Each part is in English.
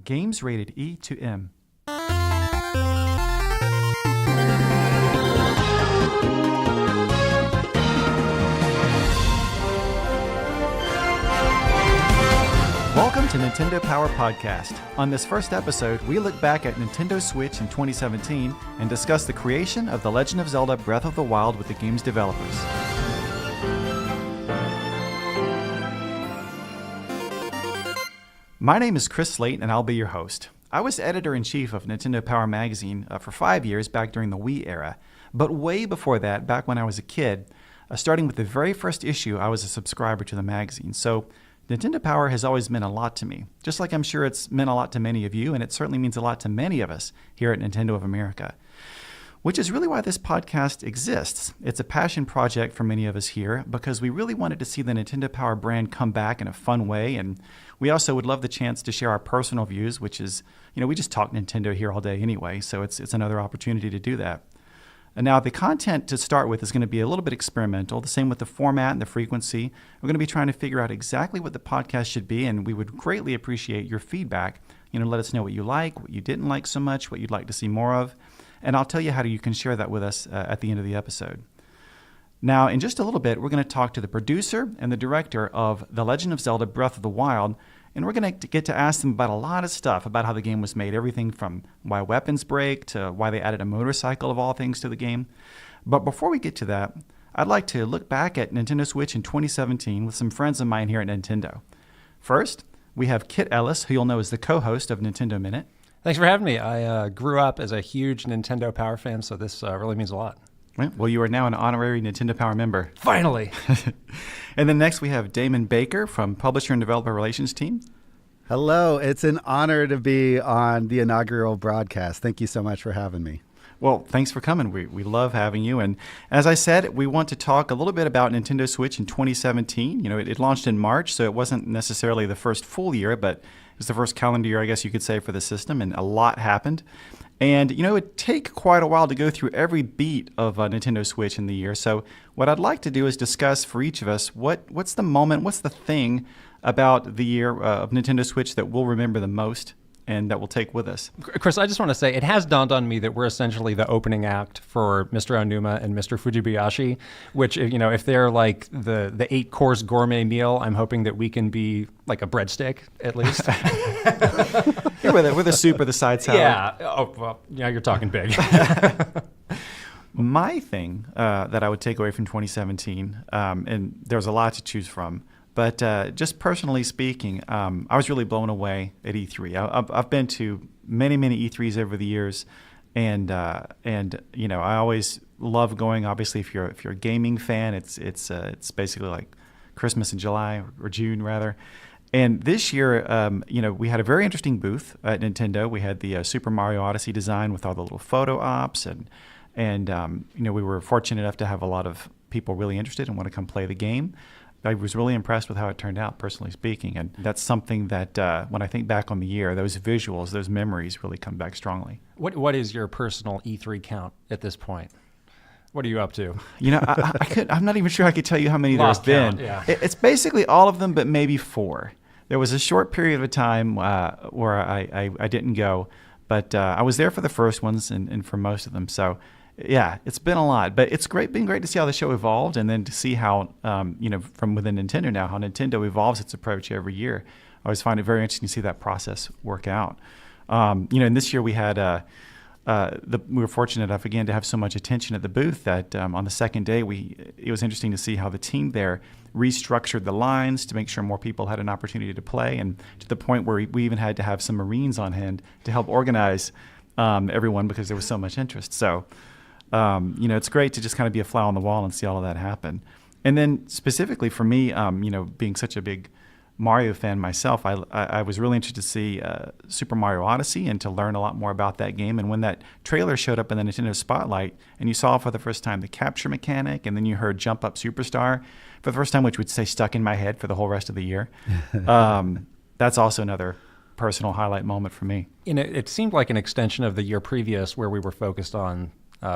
Games rated E to M. Welcome to Nintendo Power Podcast. On this first episode, we look back at Nintendo Switch in 2017 and discuss the creation of The Legend of Zelda Breath of the Wild with the game's developers. My name is Chris Slate, and I'll be your host. I was editor-in-chief of Nintendo Power Magazine for 5 years back during the Wii era. But way before that, back when I was a kid, starting with the very first issue, I was a subscriber to the magazine. So Nintendo Power has always meant a lot to me, just like I'm sure it's meant a lot to many of you, and it certainly means a lot to many of us here at Nintendo of America, which is really why this podcast exists. It's a passion project for many of us here because we really wanted to see the Nintendo Power brand come back in a fun way, and we also would love the chance to share our personal views, which is, we just talk Nintendo here all day anyway, so it's another opportunity to do that. And now the content to start with is going to be a little bit experimental, the same with the format and the frequency. We're going to be trying to figure out exactly what the podcast should be, and we would greatly appreciate your feedback. Let us know what you like, what you didn't like so much, what you'd like to see more of, and I'll tell you how you can share that with us at the end of the episode. Now, in just a little bit, we're going to talk to the producer and the director of The Legend of Zelda Breath of the Wild, and we're going to get to ask them about a lot of stuff about how the game was made, everything from why weapons break to why they added a motorcycle of all things to the game. But before we get to that, I'd like to look back at Nintendo Switch in 2017 with some friends of mine here at Nintendo. First, we have Kit Ellis, who you'll know is the co-host of Nintendo Minute. Thanks for having me. I grew up as a huge Nintendo Power fan, so this really means a lot. Well, you are now an honorary Nintendo Power member. Finally! And then next we have Damon Baker from Publisher and Developer Relations Team. Hello, it's an honor to be on the inaugural broadcast. Thank you so much for having me. Well, thanks for coming. We love having you. And as I said, we want to talk a little bit about Nintendo Switch in 2017. It launched in March, so it wasn't necessarily the first full year, but it was the first calendar year, I guess you could say, for the system, and a lot happened. And, it would take quite a while to go through every beat of Nintendo Switch in the year. So what I'd like to do is discuss for each of us what's the moment, what's the thing about the year of Nintendo Switch that we'll remember the most and that we'll take with us. Chris, I just want to say, it has dawned on me that we're essentially the opening act for Mr. Onuma and Mr. Fujibayashi, which, if they're like the 8-course gourmet meal, I'm hoping that we can be like a breadstick, at least. Yeah, we're the soup or the side salad. Yeah. Oh, well, you're talking big. My thing that I would take away from 2017, and there's a lot to choose from, but just personally speaking, I was really blown away at E3. I've been to many E3s over the years, and I always love going. Obviously, if you're a gaming fan, it's basically like Christmas in July or June rather. And this year, we had a very interesting booth at Nintendo. We had the Super Mario Odyssey design with all the little photo ops, and we were fortunate enough to have a lot of people really interested and want to come play the game. I was really impressed with how it turned out, personally speaking. And that's something that when I think back on the year, those visuals, those memories really come back strongly. What is your personal E3 count at this point? What are you up to? I'm not even sure I could tell you how many there's been. Yeah. It's basically all of them, but maybe 4. There was a short period of time where I didn't go, but I was there for the first ones and for most of them. So, yeah, it's been a lot, but it's been great to see how the show evolved, and then to see how, from within Nintendo now, how Nintendo evolves its approach every year. I always find it very interesting to see that process work out. And this year we had we were fortunate enough again to have so much attention at the booth that on the second day it was interesting to see how the team there restructured the lines to make sure more people had an opportunity to play, and to the point where we even had to have some Marines on hand to help organize everyone because there was so much interest. So. It's great to just kind of be a fly on the wall and see all of that happen. And then specifically for me, being such a big Mario fan myself, I was really interested to see Super Mario Odyssey and to learn a lot more about that game. And when that trailer showed up in the Nintendo Spotlight and you saw for the first time the capture mechanic, and then you heard Jump Up Superstar for the first time, which would stay stuck in my head for the whole rest of the year, that's also another personal highlight moment for me. It seemed like an extension of the year previous where we were focused on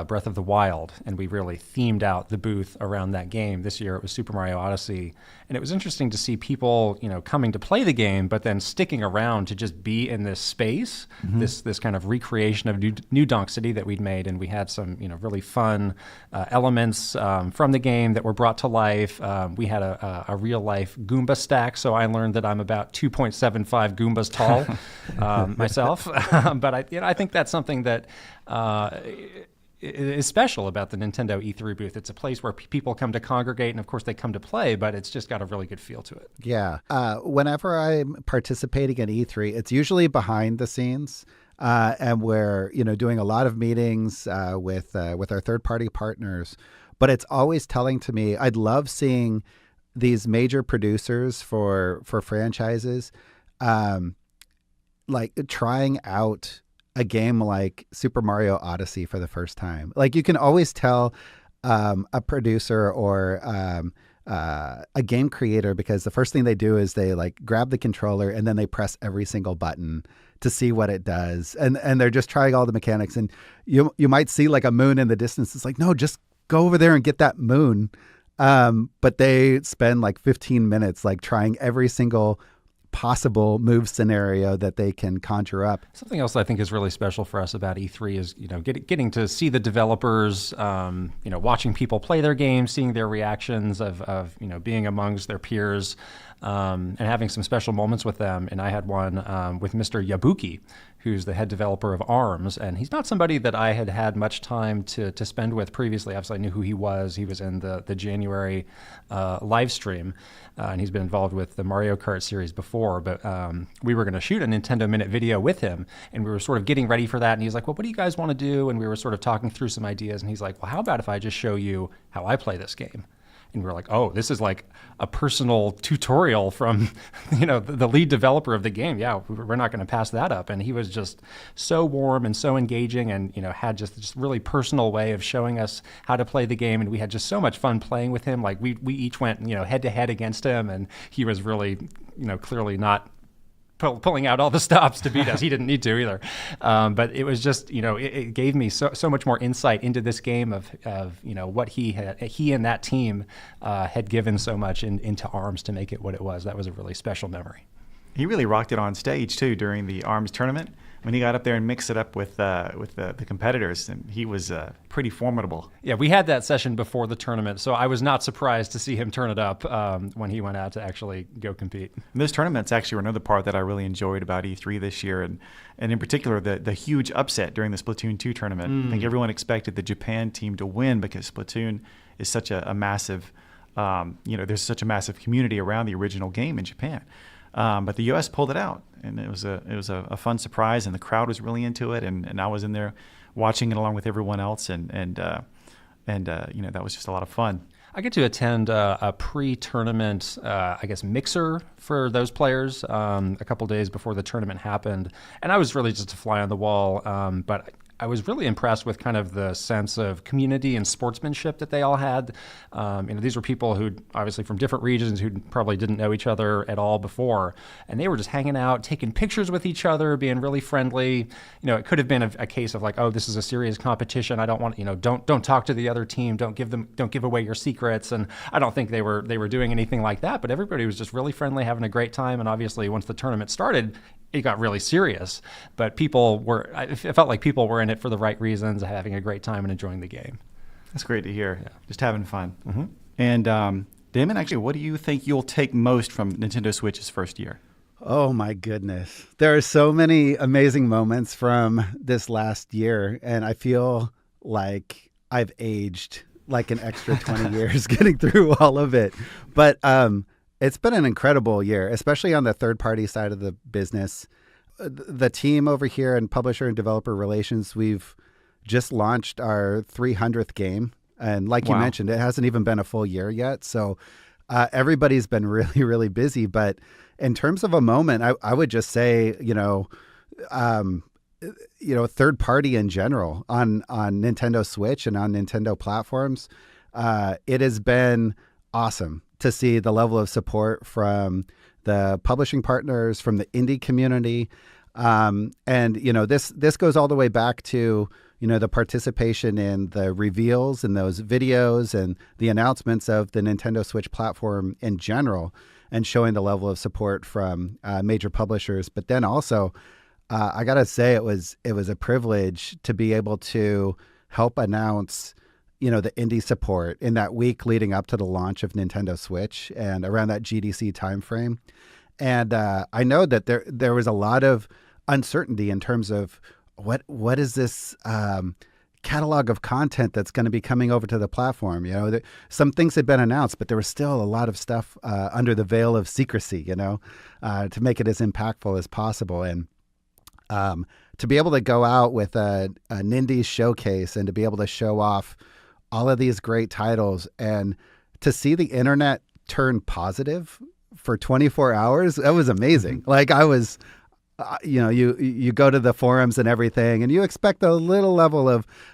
Breath of the Wild, and we really themed out the booth around that game. This year it was Super Mario Odyssey, and it was interesting to see people, coming to play the game, but then sticking around to just be in this space, this kind of recreation of New Donk City that we'd made, and we had some, really fun elements from the game that were brought to life. We had a real life Goomba stack, so I learned that I'm about 2.75 Goombas tall myself. But I think that's something that is special about the Nintendo E3 booth. It's a place where people come to congregate, and of course they come to play, but it's just got a really good feel to it. Yeah. Whenever I'm participating in E3, it's usually behind the scenes. And we're, doing a lot of meetings with our third-party partners. But it's always telling to me, I'd love seeing these major producers for franchises like trying out a game like Super Mario Odyssey for the first time. Like, you can always tell a producer or a game creator, because the first thing they do is they like grab the controller and then they press every single button to see what it does. And they're just trying all the mechanics. And you might see like a moon in the distance. It's like, no, just go over there and get that moon. But they spend like 15 minutes like trying every single possible move scenario that they can conjure up. Something else I think is really special for us about E3 is, getting to see the developers, watching people play their games, seeing their reactions of being amongst their peers, and having some special moments with them. And I had one with Mr. Yabuki, who's the head developer of ARMS. And he's not somebody that I had much time to spend with previously. Obviously, I knew who he was. He was in the January live stream, and he's been involved with the Mario Kart series before. But we were going to shoot a Nintendo Minute video with him, and we were sort of getting ready for that. And he's like, well, what do you guys want to do? And we were sort of talking through some ideas. And he's like, well, how about if I just show you how I play this game? And we were like, oh, this is like a personal tutorial from, the lead developer of the game. Yeah, we're not going to pass that up. And he was just so warm and so engaging, and, had just this really personal way of showing us how to play the game. And we had just so much fun playing with him. Like we each went, head to head against him, and he was really, clearly not pulling out all the stops to beat us. He didn't need to either. But it was just, it gave me so much more insight into this game of what he and that team had given so much into ARMS to make it what it was. That was a really special memory. He really rocked it on stage too during the ARMS tournament. When he got up there and mixed it up with the competitors, and he was pretty formidable. Yeah, we had that session before the tournament, so I was not surprised to see him turn it up when he went out to actually go compete. And those tournaments actually were another part that I really enjoyed about E3 this year, and in particular the huge upset during the Splatoon 2 tournament. I think everyone expected the Japan team to win because Splatoon is such a massive, there's such a massive community around the original game in Japan. But the U.S. pulled it out, and it was a fun surprise, and the crowd was really into it, and I was in there watching it along with everyone else, and that was just a lot of fun. I get to attend a pre-tournament, mixer for those players a couple days before the tournament happened, and I was really just a fly on the wall, but I was really impressed with kind of the sense of community and sportsmanship that they all had. These were people who obviously from different regions who probably didn't know each other at all before, and they were just hanging out, taking pictures with each other, being really friendly. It could have been a case of like, oh, this is a serious competition. I don't want, don't talk to the other team. Don't give away your secrets. And I don't think they were doing anything like that. But everybody was just really friendly, having a great time. And obviously, once the tournament started, it got really serious, but it felt like people were in it for the right reasons, having a great time and enjoying the game. That's great to hear. Yeah. Just having fun. Mm-hmm. And Damon, actually, what do you think you'll take most from Nintendo Switch's first year? Oh my goodness. There are so many amazing moments from this last year, and I feel like I've aged like an extra 20 years getting through all of it. But it's been an incredible year, especially on the third-party side of the business. The team over here in publisher and developer relations, we've just launched our 300th game. And like you mentioned, it hasn't even been a full year yet. So everybody's been really, really busy. But in terms of a moment, I would just say, third party in general on Nintendo Switch and on Nintendo platforms, it has been awesome to see the level of support from the publishing partners, from the indie community. This goes all the way back to, the participation in the reveals and those videos and the announcements of the Nintendo Switch platform in general, and showing the level of support from major publishers. But then also, I gotta say, it was a privilege to be able to help announce, the indie support in that week leading up to the launch of Nintendo Switch and around that GDC timeframe. And I know that there was a lot of uncertainty in terms of what is this catalog of content that's going to be coming over to the platform. Some things had been announced, but there was still a lot of stuff under the veil of secrecy, to make it as impactful as possible. And to be able to go out with an indie showcase and to be able to show off all of these great titles and to see the internet turn positive for 24 hours, that was amazing. Like I was, you go to the forums and everything, and you expect a little level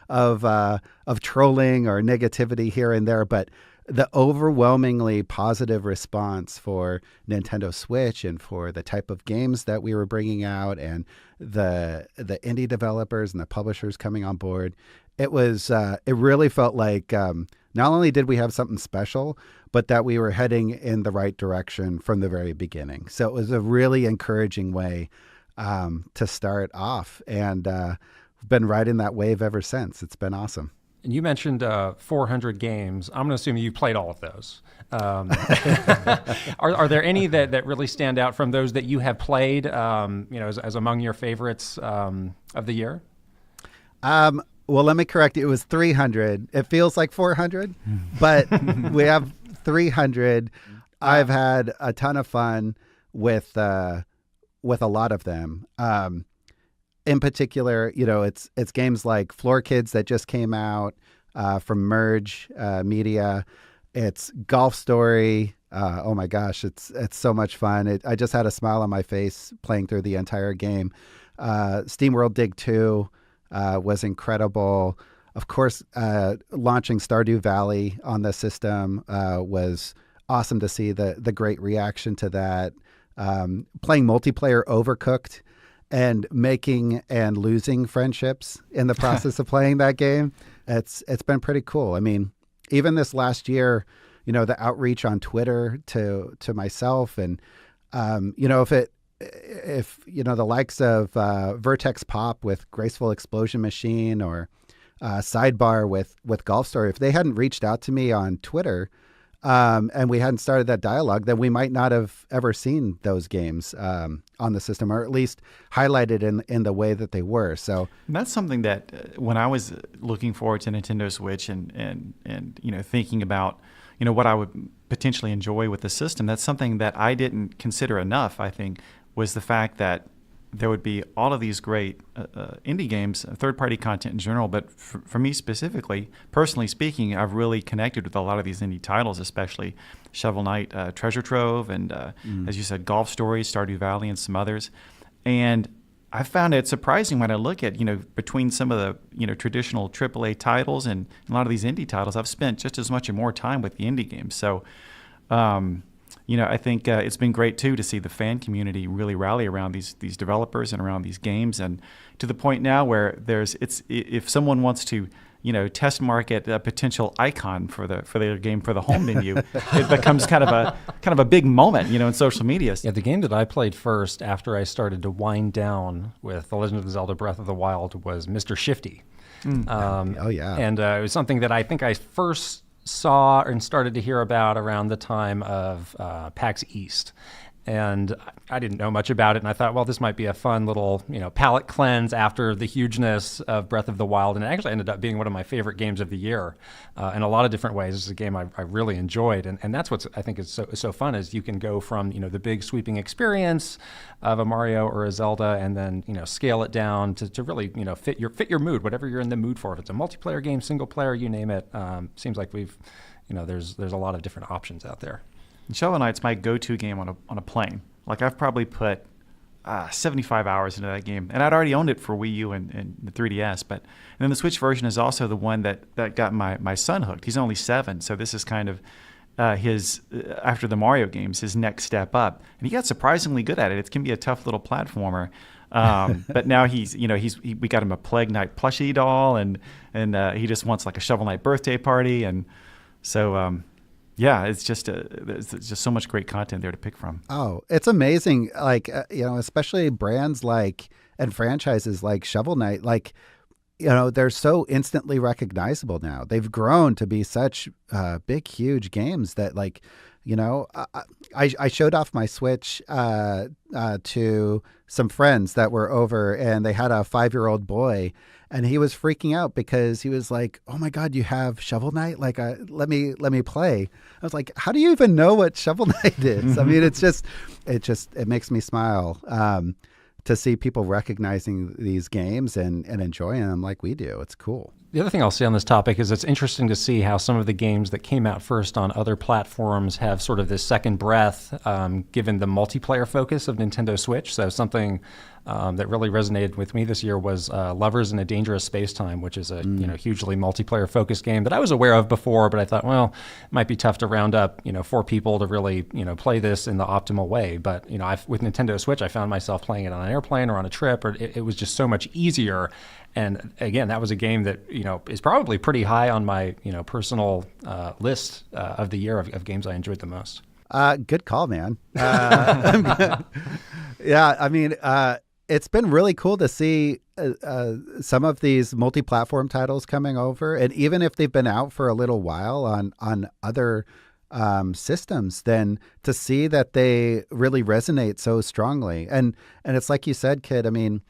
of trolling or negativity here and there, but the overwhelmingly positive response for Nintendo Switch and for the type of games that we were bringing out and the indie developers and the publishers coming on board, it really felt like not only did we have something special, but that we were heading in the right direction from the very beginning. So it was a really encouraging way to start off, and we've been riding that wave ever since. It's been awesome. And you mentioned 400 games. I'm going to assume you've played all of those. Are there any that really stand out from those that you have played, as among your favorites of the year? Well, let me correct you. It was 300. It feels like 400, but we have 300. I've had a ton of fun with a lot of them. In particular, it's games like Floor Kids that just came out from Merge Media. It's Golf Story. Oh my gosh, it's so much fun. I just had a smile on my face playing through the entire game. SteamWorld Dig 2 was incredible. Of course, launching Stardew Valley on the system was awesome to see the great reaction to that. Playing multiplayer Overcooked and making and losing friendships in the process of playing that game. It's been pretty cool. I mean, even this last year, the outreach on Twitter to myself and, if the likes of Vertex Pop with Graceful Explosion Machine or Sidebar with Golf Story, if they hadn't reached out to me on Twitter, and we hadn't started that dialogue, then we might not have ever seen those games on the system, or at least highlighted in the way that they were. So and that's something that when I was looking forward to Nintendo Switch and thinking about what I would potentially enjoy with the system, that's something that I didn't consider enough, I think, was the fact that there would be all of these great indie games, third-party content in general. But for me specifically, personally speaking, I've really connected with a lot of these indie titles, especially Shovel Knight, Treasure Trove, and as you said, Golf Story, Stardew Valley, and some others. And I found it surprising when I look at, between some of the, traditional AAA titles and a lot of these indie titles, I've spent just as much or more time with the indie games. So, I think it's been great too to see the fan community really rally around these developers and around these games, and to the point now where if someone wants to test market a potential icon for their game for the home menu, it becomes kind of a big moment in social media. Yeah, the game that I played first after I started to wind down with The Legend of Zelda: Breath of the Wild was Mr. Shifty. Oh yeah, and it was something that I think I first saw and started to hear about around the time of PAX East. And I didn't know much about it, and I thought, well, this might be a fun little, palate cleanse after the hugeness of Breath of the Wild. And it actually ended up being one of my favorite games of the year in a lot of different ways. It's a game I really enjoyed, and that's what I think is so fun, is you can go from the big sweeping experience of a Mario or a Zelda, and then scale it down to really fit your mood, whatever you're in the mood for. If it's a multiplayer game, single player, you name it. Seems like we've there's a lot of different options out there. And Shovel Knight's my go-to game on a plane. Like, I've probably put 75 hours into that game, and I'd already owned it for Wii U and the 3DS. But and then the Switch version is also the one that got my son hooked. He's only 7, so this is kind of his after the Mario games, his next step up, and he got surprisingly good at it. It can be a tough little platformer, but now we got him a Plague Knight plushie doll, and he just wants like a Shovel Knight birthday party, and so yeah, it's just so much great content there to pick from. Oh, it's amazing. Like, especially brands like and franchises like Shovel Knight, like, they're so instantly recognizable now. They've grown to be such big, huge games that, like, I showed off my Switch to some friends that were over, and they had a 5-year-old boy, and he was freaking out because he was like, "Oh my God, you have Shovel Knight? Like, let me play." I was like, "How do you even know what Shovel Knight is?" I mean, it makes me smile to see people recognizing these games and enjoying them like we do. It's cool. The other thing I'll say on this topic is it's interesting to see how some of the games that came out first on other platforms have sort of this second breath, given the multiplayer focus of Nintendo Switch. So something that really resonated with me this year was Lovers in a Dangerous Space-Time, which is a hugely multiplayer focused game that I was aware of before, but I thought, well, it might be tough to round up 4 people to really play this in the optimal way. But with Nintendo Switch, I found myself playing it on an airplane or on a trip, or it was just so much easier. And again, that was a game that is probably pretty high on my personal list of the year of games I enjoyed the most. Good call, man. Yeah, I mean, it's been really cool to see some of these multi-platform titles coming over, and even if they've been out for a little while on other systems, then to see that they really resonate so strongly. And it's like you said, Kid. I mean,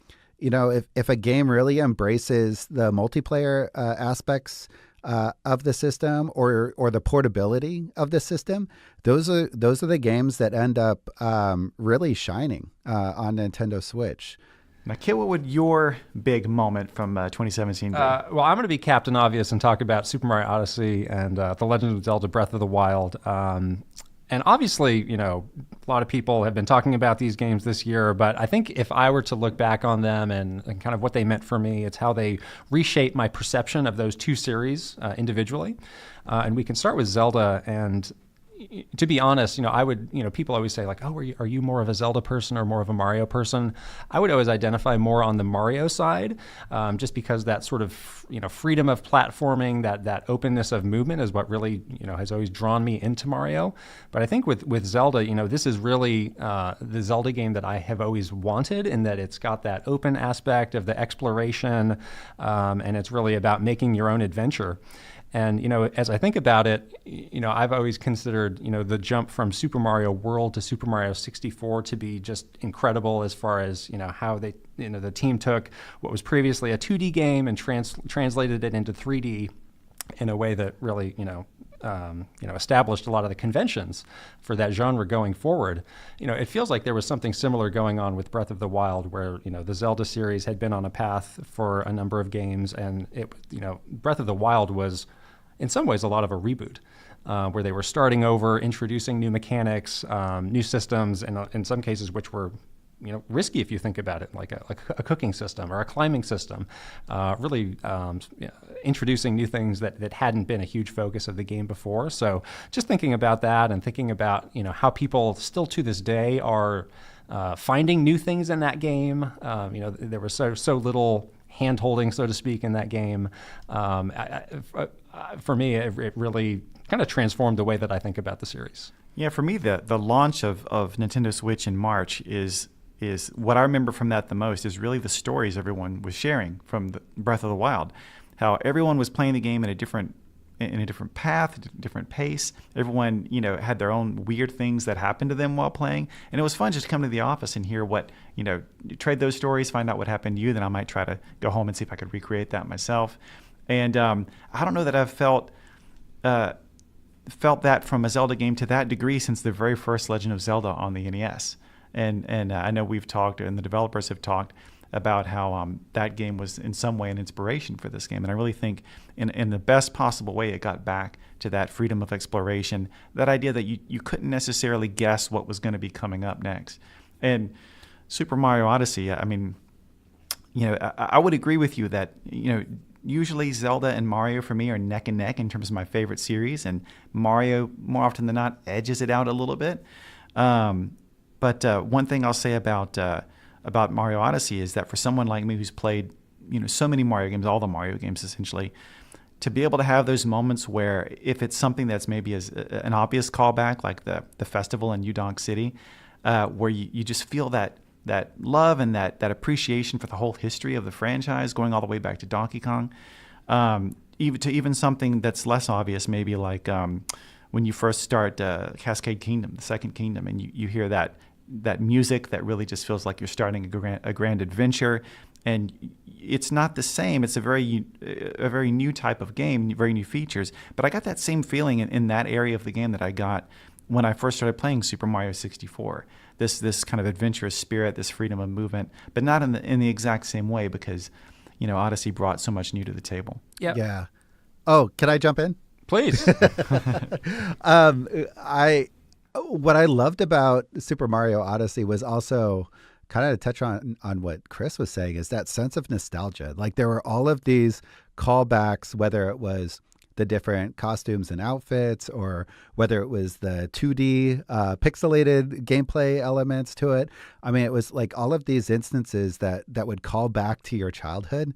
if a game really embraces the multiplayer aspects of the system or the portability of the system, those are the games that end up really shining on Nintendo Switch. Now, Kit, what would your big moment from 2017 be? Well, I'm going to be Captain Obvious and talk about Super Mario Odyssey and The Legend of Zelda Breath of the Wild. And obviously, a lot of people have been talking about these games this year, but I think if I were to look back on them and kind of what they meant for me, it's how they reshaped my perception of those two series individually. And we can start with Zelda. And to be honest, I would, people always say like, oh, are you more of a Zelda person or more of a Mario person? I would always identify more on the Mario side, just because that sort of, freedom of platforming, that openness of movement is what really, has always drawn me into Mario. But I think with Zelda, this is really the Zelda game that I have always wanted, in that it's got that open aspect of the exploration, and it's really about making your own adventure. And, as I think about it, I've always considered, the jump from Super Mario World to Super Mario 64 to be just incredible, as far as, how they, the team took what was previously a 2D game and translated it into 3D in a way that really, established a lot of the conventions for that genre going forward. It feels like there was something similar going on with Breath of the Wild, where, the Zelda series had been on a path for a number of games, and Breath of the Wild was, in some ways, a lot of a reboot, where they were starting over, introducing new mechanics, new systems, and in some cases, which were, risky if you think about it, like a cooking system or a climbing system, really introducing new things that hadn't been a huge focus of the game before. So just thinking about that, and thinking about, how people still to this day are finding new things in that game. There was so little hand-holding, so to speak, in that game. For me, it really kind of transformed the way that I think about the series. Yeah, for me, the launch of Nintendo Switch in March is what I remember from that the most, is really the stories everyone was sharing from the Breath of the Wild. How everyone was playing the game in a different path, different pace. Everyone, had their own weird things that happened to them while playing. And it was fun just to come to the office and hear what, trade those stories, find out what happened to you. Then I might try to go home and see if I could recreate that myself. And I don't know that I've felt that from a Zelda game to that degree since the very first Legend of Zelda on the NES. And I know we've talked, and the developers have talked about how that game was in some way an inspiration for this game. And I really think in the best possible way, it got back to that freedom of exploration, that idea that you couldn't necessarily guess what was going to be coming up next. And Super Mario Odyssey, I mean, I would agree with you that, usually Zelda and Mario for me are neck and neck in terms of my favorite series, and Mario, more often than not, edges it out a little bit. But one thing I'll say about Mario Odyssey is that for someone like me who's played, so many Mario games, all the Mario games essentially, to be able to have those moments where if it's something that's maybe an obvious callback, like the festival in Udon City, where you just feel that love and that appreciation for the whole history of the franchise, going all the way back to Donkey Kong, even something that's less obvious, maybe like when you first start Cascade Kingdom, the second kingdom, and you hear that music that really just feels like you're starting a grand adventure. And it's not the same. It's a very new type of game, very new features. But I got that same feeling in that area of the game that I got when I first started playing Super Mario 64. This kind of adventurous spirit, this freedom of movement, but not in the exact same way, because Odyssey brought so much new to the table. Yep. Yeah. Oh, can I jump in? Please. What I loved about Super Mario Odyssey was also kind of to touch on what Chris was saying, is that sense of nostalgia. Like there were all of these callbacks, whether it was the different costumes and outfits, or whether it was the 2D pixelated gameplay elements to it. I mean, it was like all of these instances that would call back to your childhood,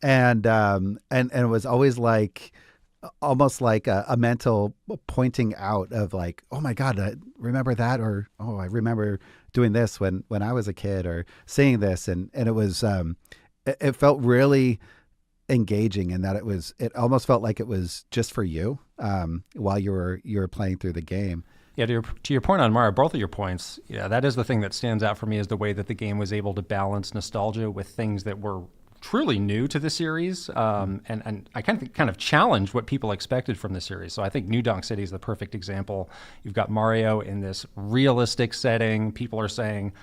and it was always like almost like a mental pointing out of like, oh my God, I remember that, or oh, I remember doing this when I was a kid, or seeing this, and it was it felt really engaging in that it almost felt like it was just for you while you were playing through the game. Yeah, to your point on Mario, both of your points, yeah, that is the thing that stands out for me, is the way that the game was able to balance nostalgia with things that were truly new to the series, and I kind of challenged what people expected from the series. So I think New Donk City is the perfect example. You've got Mario in this realistic setting. People are saying,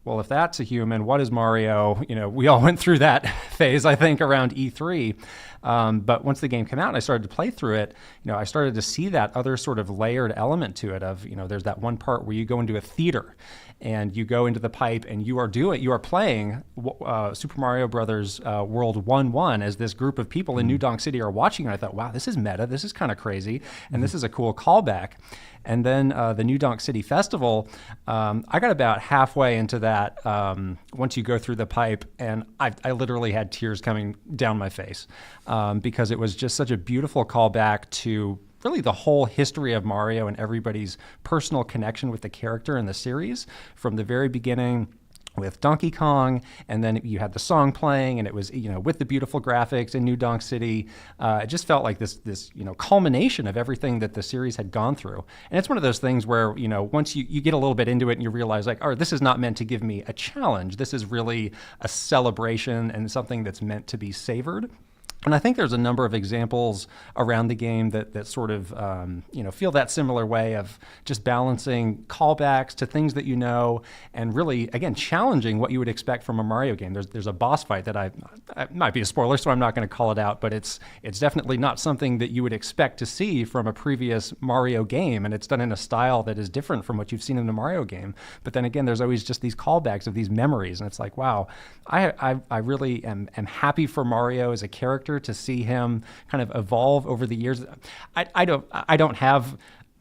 well, if that's a human, what is Mario? We all went through that phase, I think, around E3. But once the game came out and I started to play through it, I started to see that other sort of layered element to it of, there's that one part where you go into a theater and you go into the pipe and you are playing Super Mario Brothers World 1-1 as this group of people in New Donk City are watching. And I thought, wow, this is meta. This is kind of crazy. And this is a cool callback. And then the New Donk City Festival, I got about halfway into that once you go through the pipe, and I literally had tears coming down my face because it was just such a beautiful callback to really the whole history of Mario and everybody's personal connection with the character in the series from the very beginning with Donkey Kong, and then you had the song playing, and it was, with the beautiful graphics in New Donk City. It just felt like this culmination of everything that the series had gone through. And it's one of those things where, once you get a little bit into it and you realize like, oh, this is not meant to give me a challenge. This is really a celebration and something that's meant to be savored. And I think there's a number of examples around the game that sort of, feel that similar way of just balancing callbacks to things that and really, again, challenging what you would expect from a Mario game. There's a boss fight that it might be a spoiler, so I'm not going to call it out, but it's definitely not something that you would expect to see from a previous Mario game, and it's done in a style that is different from what you've seen in a Mario game. But then again, there's always just these callbacks of these memories, and it's like, wow, I really am happy for Mario as a character, to see him kind of evolve over the years. I don't have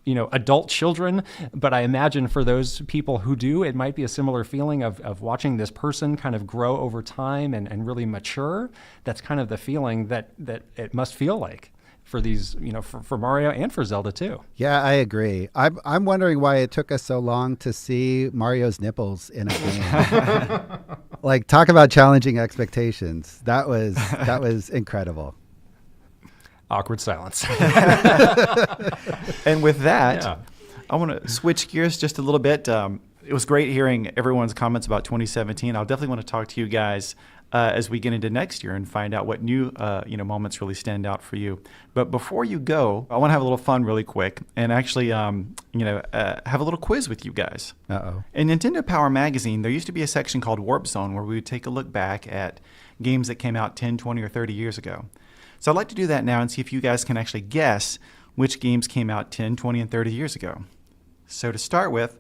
adult children, but I imagine for those people who do, it might be a similar feeling of watching this person kind of grow over time and really mature. That's kind of the feeling that it must feel like for these, for Mario and for Zelda too. Yeah, I agree. I'm wondering why it took us so long to see Mario's nipples in a game. Like, talk about challenging expectations. That was incredible. Awkward silence. And with that, yeah. I want to switch gears just a little bit. It was great hearing everyone's comments about 2017. I'll definitely want to talk to you guys as we get into next year and find out what new moments really stand out for you. But before you go, I want to have a little fun really quick and actually have a little quiz with you guys. Uh-oh. In Nintendo Power Magazine, there used to be a section called Warp Zone where we would take a look back at games that came out 10, 20, or 30 years ago. So I'd like to do that now and see if you guys can actually guess which games came out 10, 20, and 30 years ago. So to start with,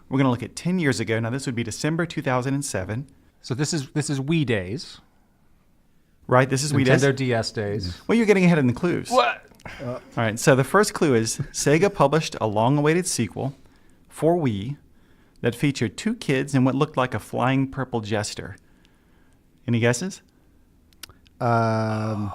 we're going to look at 10 years ago. Now this would be December 2007. So this is Wii days. Right, this is Wii Nintendo DS. DS days. Well, you're getting ahead in the clues. What? All right, so the first clue is Sega published a long-awaited sequel for Wii that featured two kids and what looked like a flying purple jester. Any guesses? What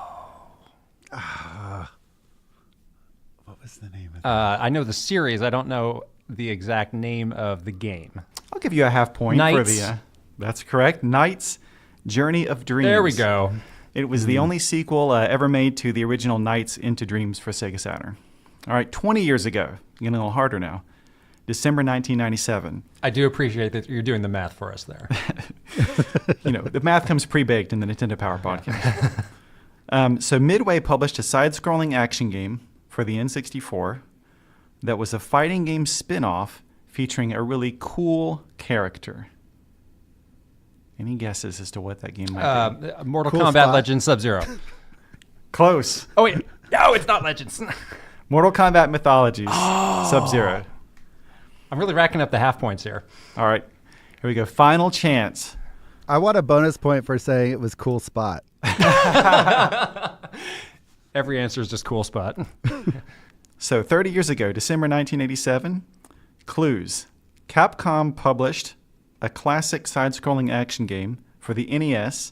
was the name of that? I know the series. I don't know the exact name of the game. I'll give you a half point for Knights. the. That's correct. Knights, Journey of Dreams. There we go. It was the only sequel ever made to the original Knights into Dreams for Sega Saturn. All right, 20 years ago, getting a little harder now, December 1997. I do appreciate that you're doing the math for us there. The math comes pre-baked in the Nintendo Power podcast. So Midway published a side-scrolling action game for the N64 that was a fighting game spin-off featuring a really cool character. Any guesses as to what that game might be? Mortal Cool Kombat spot. Legends Sub-Zero. Close. Oh, wait. No, it's not Legends. Mortal Kombat Mythologies, Sub-Zero. I'm really racking up the half points here. All right, here we go. Final chance. I want a bonus point for saying it was Cool Spot. Every answer is just cool spot. So 30 years ago, December 1987, clues. Capcom published a classic side-scrolling action game for the NES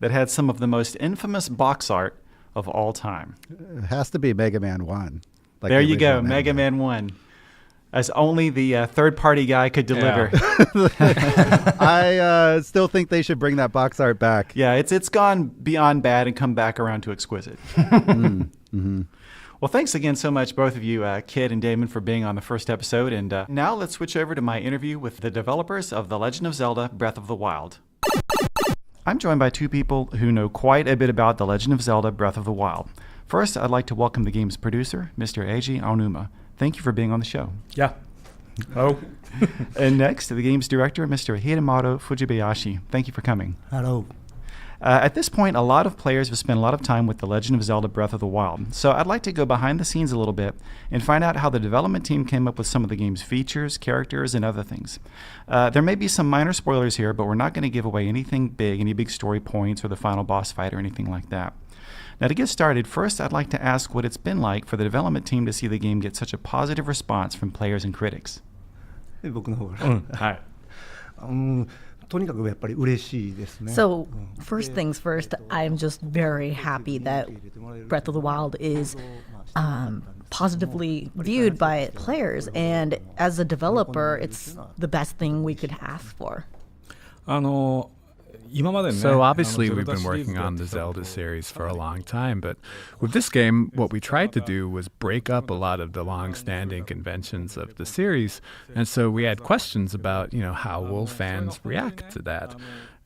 that had some of the most infamous box art of all time. It has to be Mega Man 1. Like There the you go, original Mega Man 1. As only the third-party guy could deliver. I still think they should bring that box art back. Yeah, it's gone beyond bad and come back around to exquisite. Well, thanks again so much, both of you, Kid and Damon, for being on the first episode. And now let's switch over to my interview with the developers of The Legend of Zelda Breath of the Wild. I'm joined by two people who know quite a bit about The Legend of Zelda Breath of the Wild. First, I'd like to welcome the game's producer, Mr. Eiji Aonuma. Thank you for being on the show. Yeah. Hello. And next, the game's director, Mr. Hidemoto Fujibayashi. Thank you for coming. Hello. At this point, a lot of players have spent a lot of time with The Legend of Zelda Breath of the Wild, so I'd like to go behind the scenes a little bit and find out how the development team came up with some of the game's features, characters, and other things. There may be some minor spoilers here, but we're not going to give away anything big, any big story points or the final boss fight or anything like that. Now, to get started, first I'd like to ask what it's been like for the development team to see the game get such a positive response from players and critics. 僕の方から。はい。とにかくやっぱり嬉しいですね。 So, first things first, I'm just very happy that Breath of the Wild is positively viewed by players, and as a developer, it's the best thing we could ask for. So obviously we've been working on the Zelda series for a long time, but with this game, what we tried to do was break up a lot of the long-standing conventions of the series, and so we had questions about, how will fans react to that?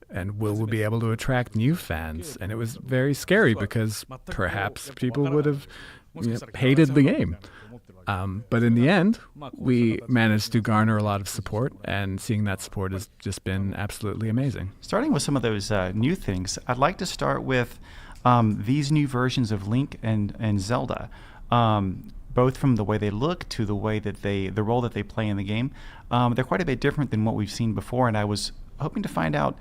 And will we be able to attract new fans? And it was very scary because perhaps people would have hated the game. But in the end, we managed to garner a lot of support, and seeing that support has just been absolutely amazing. Starting with some of those new things, I'd like to start with these new versions of Link and Zelda, both from the way they look to the way that the role that they play in the game. They're quite a bit different than what we've seen before, and I was hoping to find out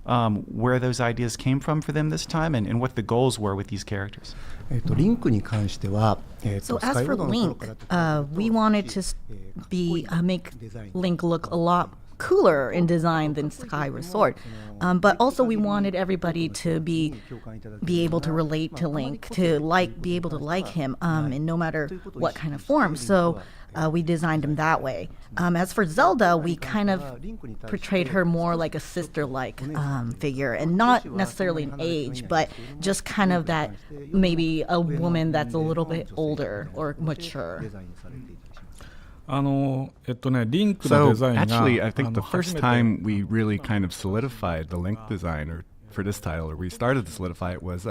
where those ideas came from for them this time and what the goals were with these characters. リンクに関しては、 So, as for Link, we wanted to make Link look a lot cooler in design than Skyward Sword. But also we wanted everybody to be able to relate to Link, to be able to like him, in no matter what kind of form. So we designed him that way. As for Zelda, we kind of portrayed her more like a sister-like figure, and not necessarily in age, but just kind of that maybe a woman that's a little bit older or mature. So actually, I think the first time we really kind of solidified the Link design, or for this title, or we started to solidify it, was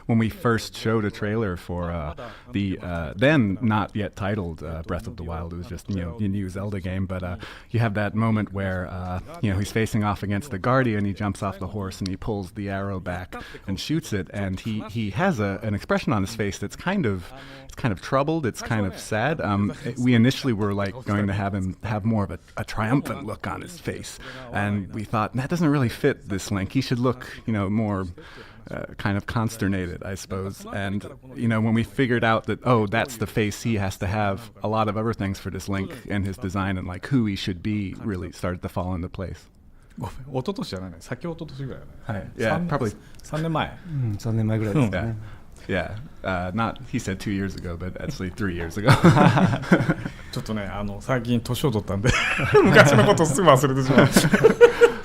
when we first showed a trailer for the then not yet titled Breath of the Wild. It was just the new Zelda game, but you have that moment where he's facing off against the Guardian. He jumps off the horse and he pulls the arrow back and shoots it, and he has an expression on his face that's kind of troubled. It's kind of sad. We initially were going to have him have more of a triumphant look on his face, and we thought that doesn't really fit this Link. He should look more kind of consternated, I suppose. And, when we figured out that, that's the face he has to have, a lot of other things for this Link and his design and like who he should be really started to fall into place. 一昨年じゃないね、先一昨年ぐらいだね。Yeah, probably 3年前。3年前ぐらいですね。Yeah, not he said 2 years ago, but actually 3 years ago. ちょっとね、最近年を取ったんで昔のことすぐ忘れてしまう。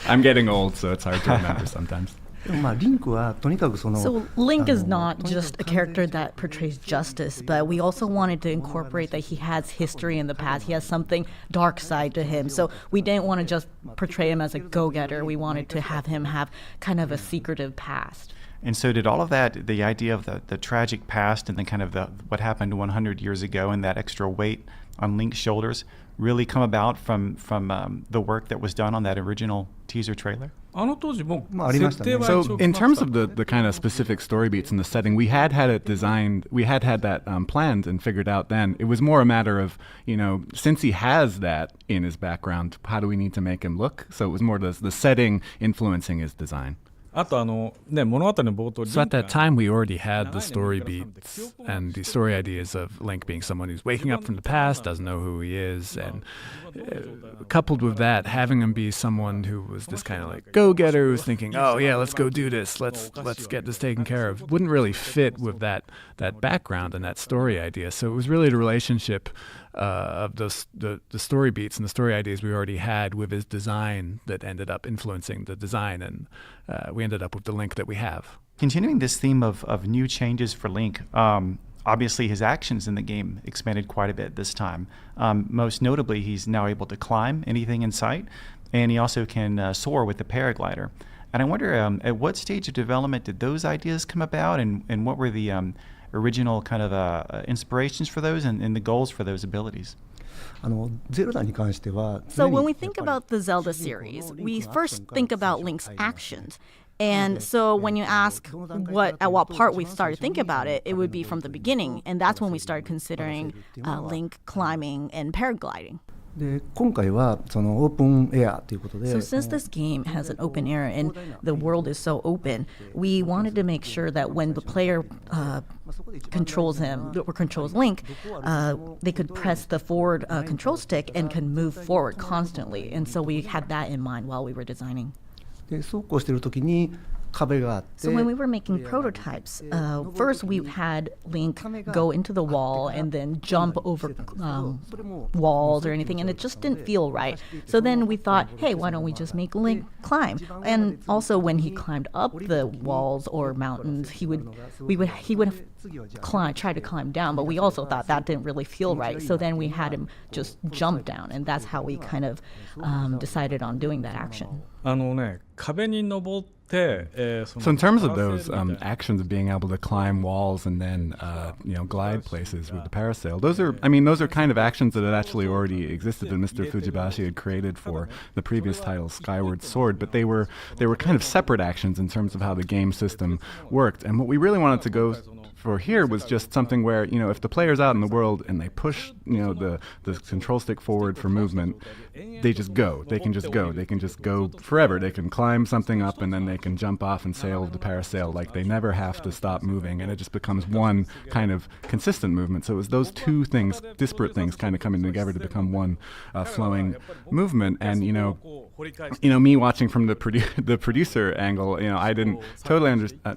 I'm getting old, so it's hard to remember sometimes. So Link is not just a character that portrays justice, but we also wanted to incorporate that he has history in the past. He has something dark side to him. So we didn't want to just portray him as a go-getter. We wanted to have him have kind of a secretive past. And so did all of that, the idea of the tragic past and then kind of what happened 100 years ago and that extra weight on Link's shoulders really come about from the work that was done on that original teaser trailer? So in terms of the kind of specific story beats in the setting, we had it designed, we had that planned and figured out then. It was more a matter of, since he has that in his background, how do we need to make him look? So it was more the setting influencing his design. So at that time, we already had the story beats and the story ideas of Link being someone who's waking up from the past, doesn't know who he is, and coupled with that, having him be someone who was this kind of like go-getter who's thinking, oh yeah, let's go do this, let's get this taken care of, wouldn't really fit with that background and that story idea. So it was really the relationship of the story beats and the story ideas we already had with his design that ended up influencing the design, and we ended up with the Link that we have. Continuing this theme of new changes for Link, obviously his actions in the game expanded quite a bit this time. Most notably, he's now able to climb anything in sight, and he also can soar with the paraglider. And I wonder, at what stage of development did those ideas come about, and what were the original kind of inspirations for those and the goals for those abilities? So when we think about the Zelda series, we first think about Link's actions. And so when you ask at what part we started thinking about it, it would be from the beginning. And that's when we started considering Link climbing and paragliding. So since this game has an open air and the world is so open, we wanted to make sure that when the player controls him or controls Link, they could press the forward control stick and can move forward constantly. And so we had that in mind while we were designing. So when we were making prototypes, first we had Link go into the wall and then jump over walls or anything, and it just didn't feel right. So then we thought, hey, why don't we just make Link climb? And also when he climbed up the walls or mountains, he would try to climb down, but we also thought that didn't really feel right. So then we had him just jump down, and that's how we kind of decided on doing that action. So in terms of those actions of being able to climb walls and then glide places with the parasail, those are kind of actions that had actually already existed and Mr. Fujibashi had created for the previous title Skyward Sword, but they were kind of separate actions in terms of how the game system worked. And what we really wanted to go for here was just something where, if the player's out in the world and they push, the control stick forward for movement, they just go. They can just go. They can just go forever. They can climb something up and then they can jump off and sail the parasail. Like, they never have to stop moving, and it just becomes one kind of consistent movement. So it was those two things, disparate things, kind of coming together to become one flowing movement. And me watching from the producer angle, I didn't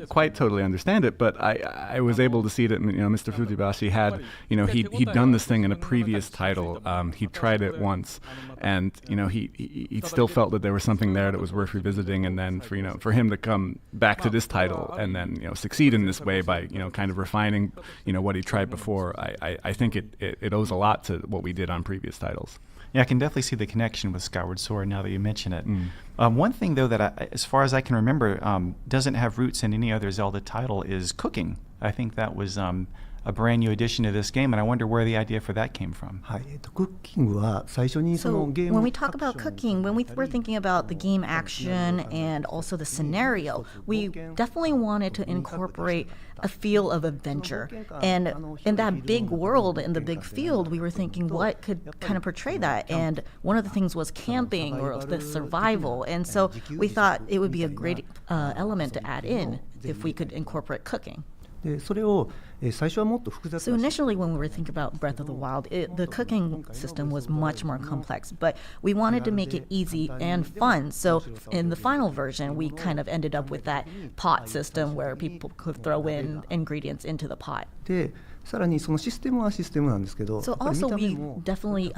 quite totally understand it, but I was able to see that Mr. Fujibashi had he'd done this thing in a previous title. He tried it once, and he still felt that there was something there that was worth revisiting. And then for him to come back to this title and then succeed in this way by kind of refining what he tried before, I think it owes a lot to what we did on previous titles. Yeah, I can definitely see the connection with Skyward Sword now that you mention it. One thing, though, that as far as I can remember, doesn't have roots in any other Zelda title is cooking. I think that was a brand new addition to this game, and I wonder where the idea for that came from. はい、クッキングは最初にそ So のゲーム when we talk about cooking, when we were thinking about the game action and also the scenario, we definitely wanted to incorporate a feel of adventure. And in that big world, in the big field, we were thinking what could kind of portray that. And one of the things was camping or the survival. And so we thought it would be a great element to add in if we could incorporate cooking. でそれを最初はもっと複雑 So な initially, when we were thinking about Breath of the Wild, the cooking system was much more complex, but we wanted to make it easy and fun. So in the final version, we kind of ended up with that pot system where people could throw in ingredients into the pot. でさらにそのシステムはシステムなんですけど So やっぱり also 見た目 we も definitely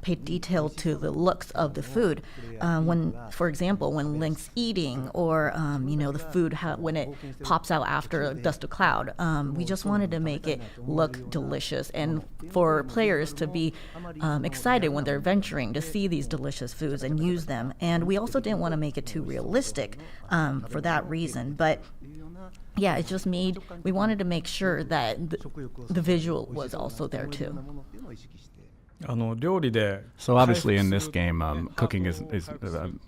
paid detail to the looks of the food. When, for example, when Link's eating, or the food when it pops out after a dust of cloud, we just wanted to make it look delicious and for players to be excited when they're venturing to see these delicious foods and use them. And we also didn't want to make it too realistic for that reason, but. Yeah, it just we wanted to make sure that the visual was also there too. 料理で So obviously in this game, cooking is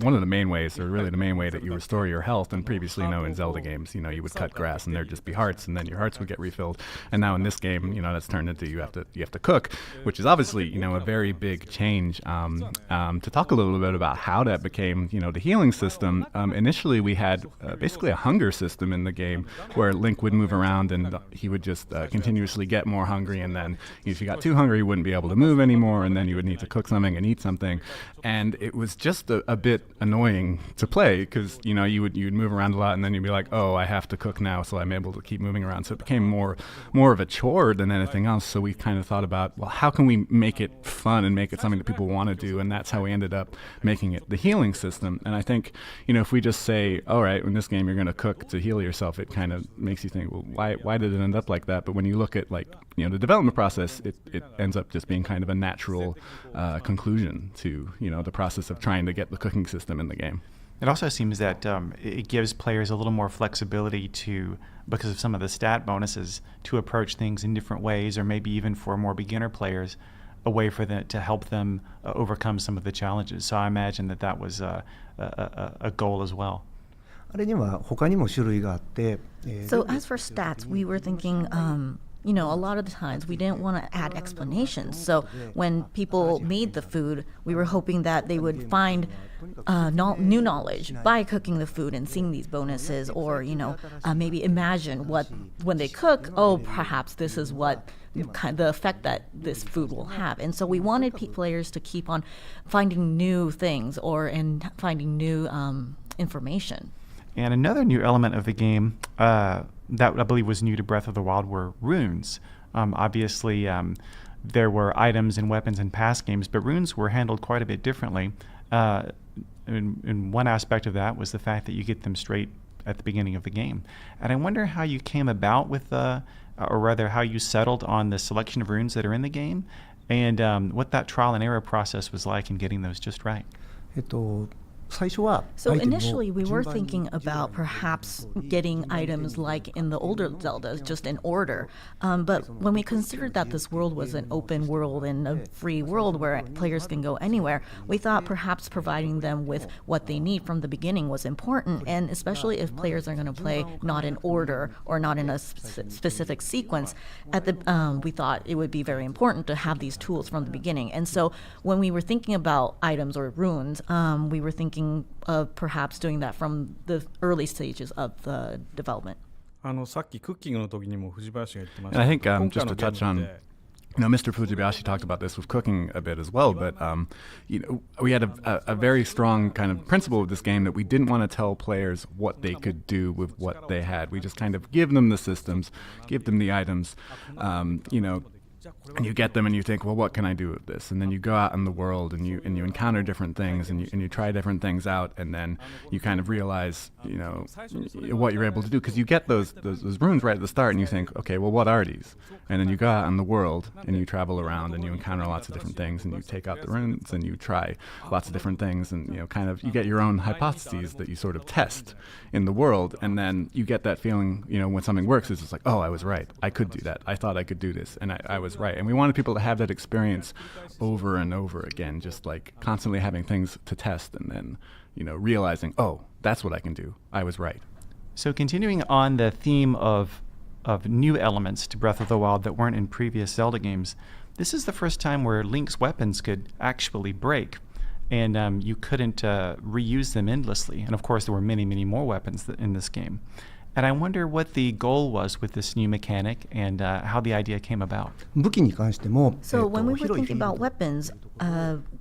one of the main ways, or really the main way that you restore your health. And previously, in Zelda games, you would cut grass and there'd just be hearts, and then your hearts would get refilled. And now in this game, that's turned into you have to cook, which is obviously a very big change. To talk a little bit about how that became the healing system. Initially, we had basically a hunger system in the game where Link would move around and he would just continuously get more hungry, and then if he got too hungry, he wouldn't be able to move anymore. And then you would need to cook something and eat something, and it was just a bit annoying to play because you'd move around a lot, and then you'd be like, oh, I have to cook now, so I'm able to keep moving around. So it became more of a chore than anything else. So we kind of thought about, well, how can we make it fun and make it something that people want to do? And that's how we ended up making it the healing system. And I think if we just say, all right, in this game you're going to cook to heal yourself, it kind of makes you think, well, why did it end up like that? But when you look at the development process, it ends up just being kind of a natural conclusion to the process of trying to get the cooking system in the game. It also seems that it gives players a little more flexibility because of some of the stat bonuses, to approach things in different ways, or maybe even for more beginner players, a way for them to help them overcome some of the challenges. So I imagine that was a goal as well. あれには他にも種類があって So as for stats, we were thinking, a lot of the times we didn't want to add explanations. So when people made the food, we were hoping that they would find new knowledge by cooking the food and seeing these bonuses, or, maybe imagine when they cook, perhaps this is what the effect that this food will have. And so we wanted players to keep on finding new things and finding new information. And another new element of the game that I believe was new to Breath of the Wild were runes. Obviously, there were items and weapons in past games, but runes were handled quite a bit differently. And one aspect of that was the fact that you get them straight at the beginning of the game. And I wonder how you came about with, or rather how you settled on the selection of runes that are in the game, and what that trial and error process was like in getting those just right. So initially we were thinking about perhaps getting items like in the older Zeldas, just in order. But when we considered that this world was an open world and a free world where players can go anywhere, we thought perhaps providing them with what they need from the beginning was important, and especially if players are going to play not in order or not in a specific sequence, we thought it would be very important to have these tools from the beginning. And so when we were thinking about items or runes, we were thinking of perhaps doing that from the early stages of the development. さっきクッキングの時にも藤林が言ってまし And た I think 今回 just の to ゲー touch ム on, って Mr. Fujibayashi talked about this with cooking a bit as well, but we had a very strong kind of principle of this game that we didn't want to tell players what they could do with what they had. We just kind of give them the systems, give them the items, and you get them and you think, well, what can I do with this? And then you go out in the world and you encounter different things and you try different things out, and then you kind of realize, what you're able to do, because you get those runes right at the start and you think, okay, well, what are these? And then you go out in the world and you travel around and you encounter lots of different things and you take out the runes and you try lots of different things, and you get your own hypotheses that you sort of test in the world, and then you get that feeling, when something works, it's just like, oh, I was right, I could do that, I thought I could do this, and I was right. And we wanted people to have that experience over and over again, just like constantly having things to test and then, realizing, oh, that's what I can do, I was right. So continuing on the theme of new elements to Breath of the Wild that weren't in previous Zelda games, this is the first time where Link's weapons could actually break, and you couldn't reuse them endlessly. And of course, there were many, many more weapons in this game. And I wonder what the goal was with this new mechanic and how the idea came about. So when we were thinking about weapons,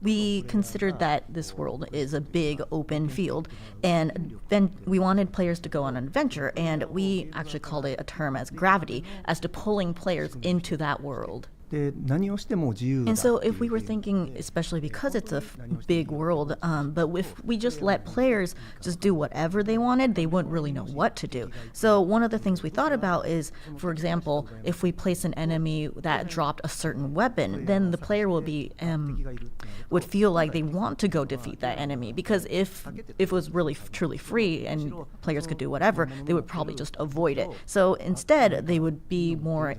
we considered that this world is a big open field, and then we wanted players to go on an adventure, and we actually called it a term as gravity, as to pulling players into that world. And so if we were thinking, especially because it's a big world, but if we just let players just do whatever they wanted, they wouldn't really know what to do. So one of the things we thought about is, for example, if we place an enemy that dropped a certain weapon, then the player would feel like they want to go defeat that enemy, because if it was really truly free and players could do whatever, they would probably just avoid it. So instead, they would be more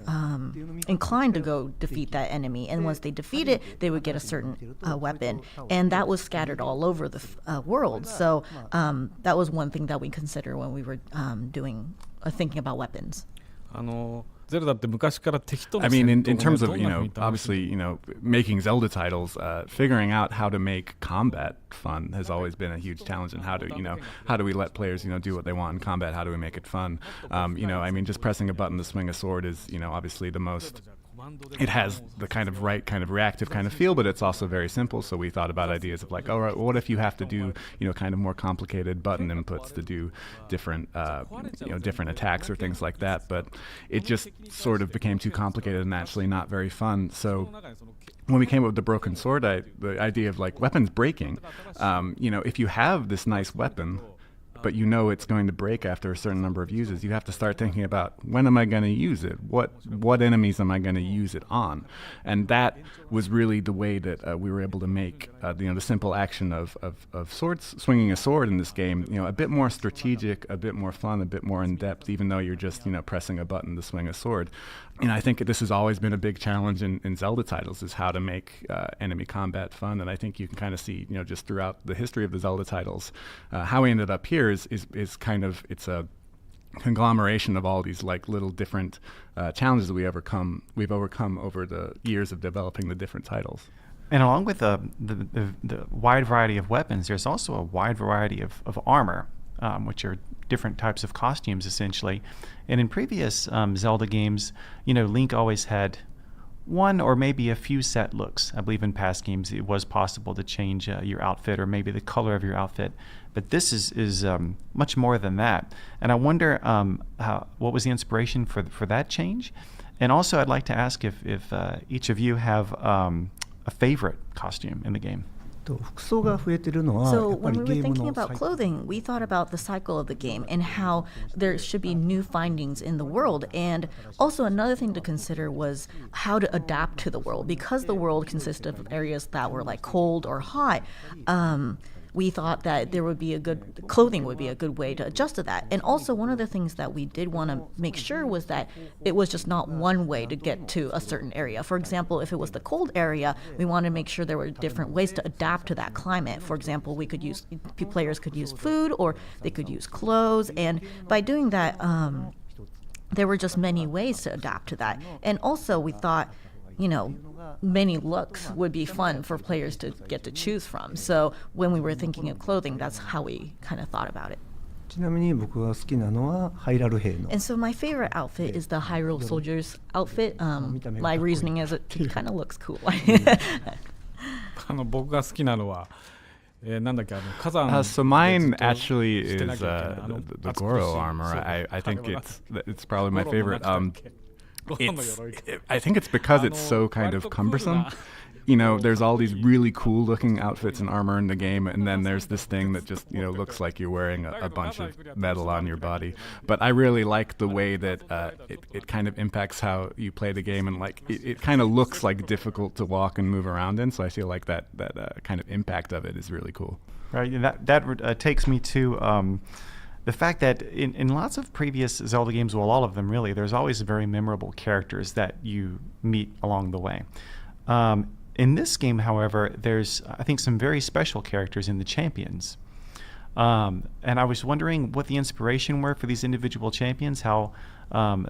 inclined to go defeat that enemy, and once they defeat it, they would get a certain weapon, and that was scattered all over the world. So that was one thing that we considered when we were thinking about weapons. I mean, in terms of, obviously, making Zelda titles, figuring out how to make combat fun has always been a huge challenge, and how do we let players, do what they want in combat? How do we make it fun? Just pressing a button to swing a sword is, obviously the most. It has the kind of reactive kind of feel, but it's also very simple. So we thought about ideas of like, all right, well, what if you have to do, kind of more complicated button inputs to do different, different attacks or things like that. But it just sort of became too complicated and actually not very fun. So when we came up with the broken sword, the idea of like weapons breaking, if you have this nice weapon, but it's going to break after a certain number of uses, you have to start thinking about, when am I going to use it? What enemies am I going to use it on? And that was really the way that we were able to make the simple action of swinging a sword in this game, a bit more strategic, a bit more fun, a bit more in depth, even though you're just pressing a button to swing a sword. And I think this has always been a big challenge in Zelda titles, is how to make enemy combat fun. And I think you can kind of see, just throughout the history of the Zelda titles, how we ended up here is kind of, it's a conglomeration of all these like little different challenges that we've overcome over the years of developing the different titles. And along with the wide variety of weapons, there's also a wide variety of armor, which are different types of costumes, essentially. And in previous Zelda games, Link always had one or maybe a few set looks. I believe in past games it was possible to change your outfit or maybe the color of your outfit. But this is much more than that. And I wonder what was the inspiration for that change? And also I'd like to ask if each of you have a favorite costume in the game. So when we were thinking about clothing, we thought about the cycle of the game and how there should be new findings in the world. And also another thing to consider was how to adapt to the world. Because the world consisted of areas that were like cold or hot, we thought that clothing would be a good way to adjust to that. And also one of the things that we did want to make sure was that it was just not one way to get to a certain area. For example, if it was the cold area, we wanted to make sure there were different ways to adapt to that climate. For example, players could use food, or they could use clothes. And by doing that, there were just many ways to adapt to that. And also we thought, many looks would be fun for players to get to choose from. So when we were thinking of clothing, that's how we kind of thought about it. And so my favorite outfit is the Hyrule Soldier's outfit. My reasoning is it kind of looks cool. So mine actually is the Goro armor. I think it's probably my favorite. I think it's because it's so kind of cumbersome. You know, there's all these really cool looking outfits and armor in the game, and then there's this thing that just, you know, looks like you're wearing a bunch of metal on your body. But I really like the way that it kind of impacts how you play the game, and like it kind of looks like difficult to walk and move around in, so I feel like that kind of impact of it is really cool. Right, and that takes me to the fact that in lots of previous Zelda games, well, all of them really, there's always very memorable characters that you meet along the way. In this game, however, there's, I think, some very special characters in the champions. And I was wondering what the inspiration were for these individual champions, how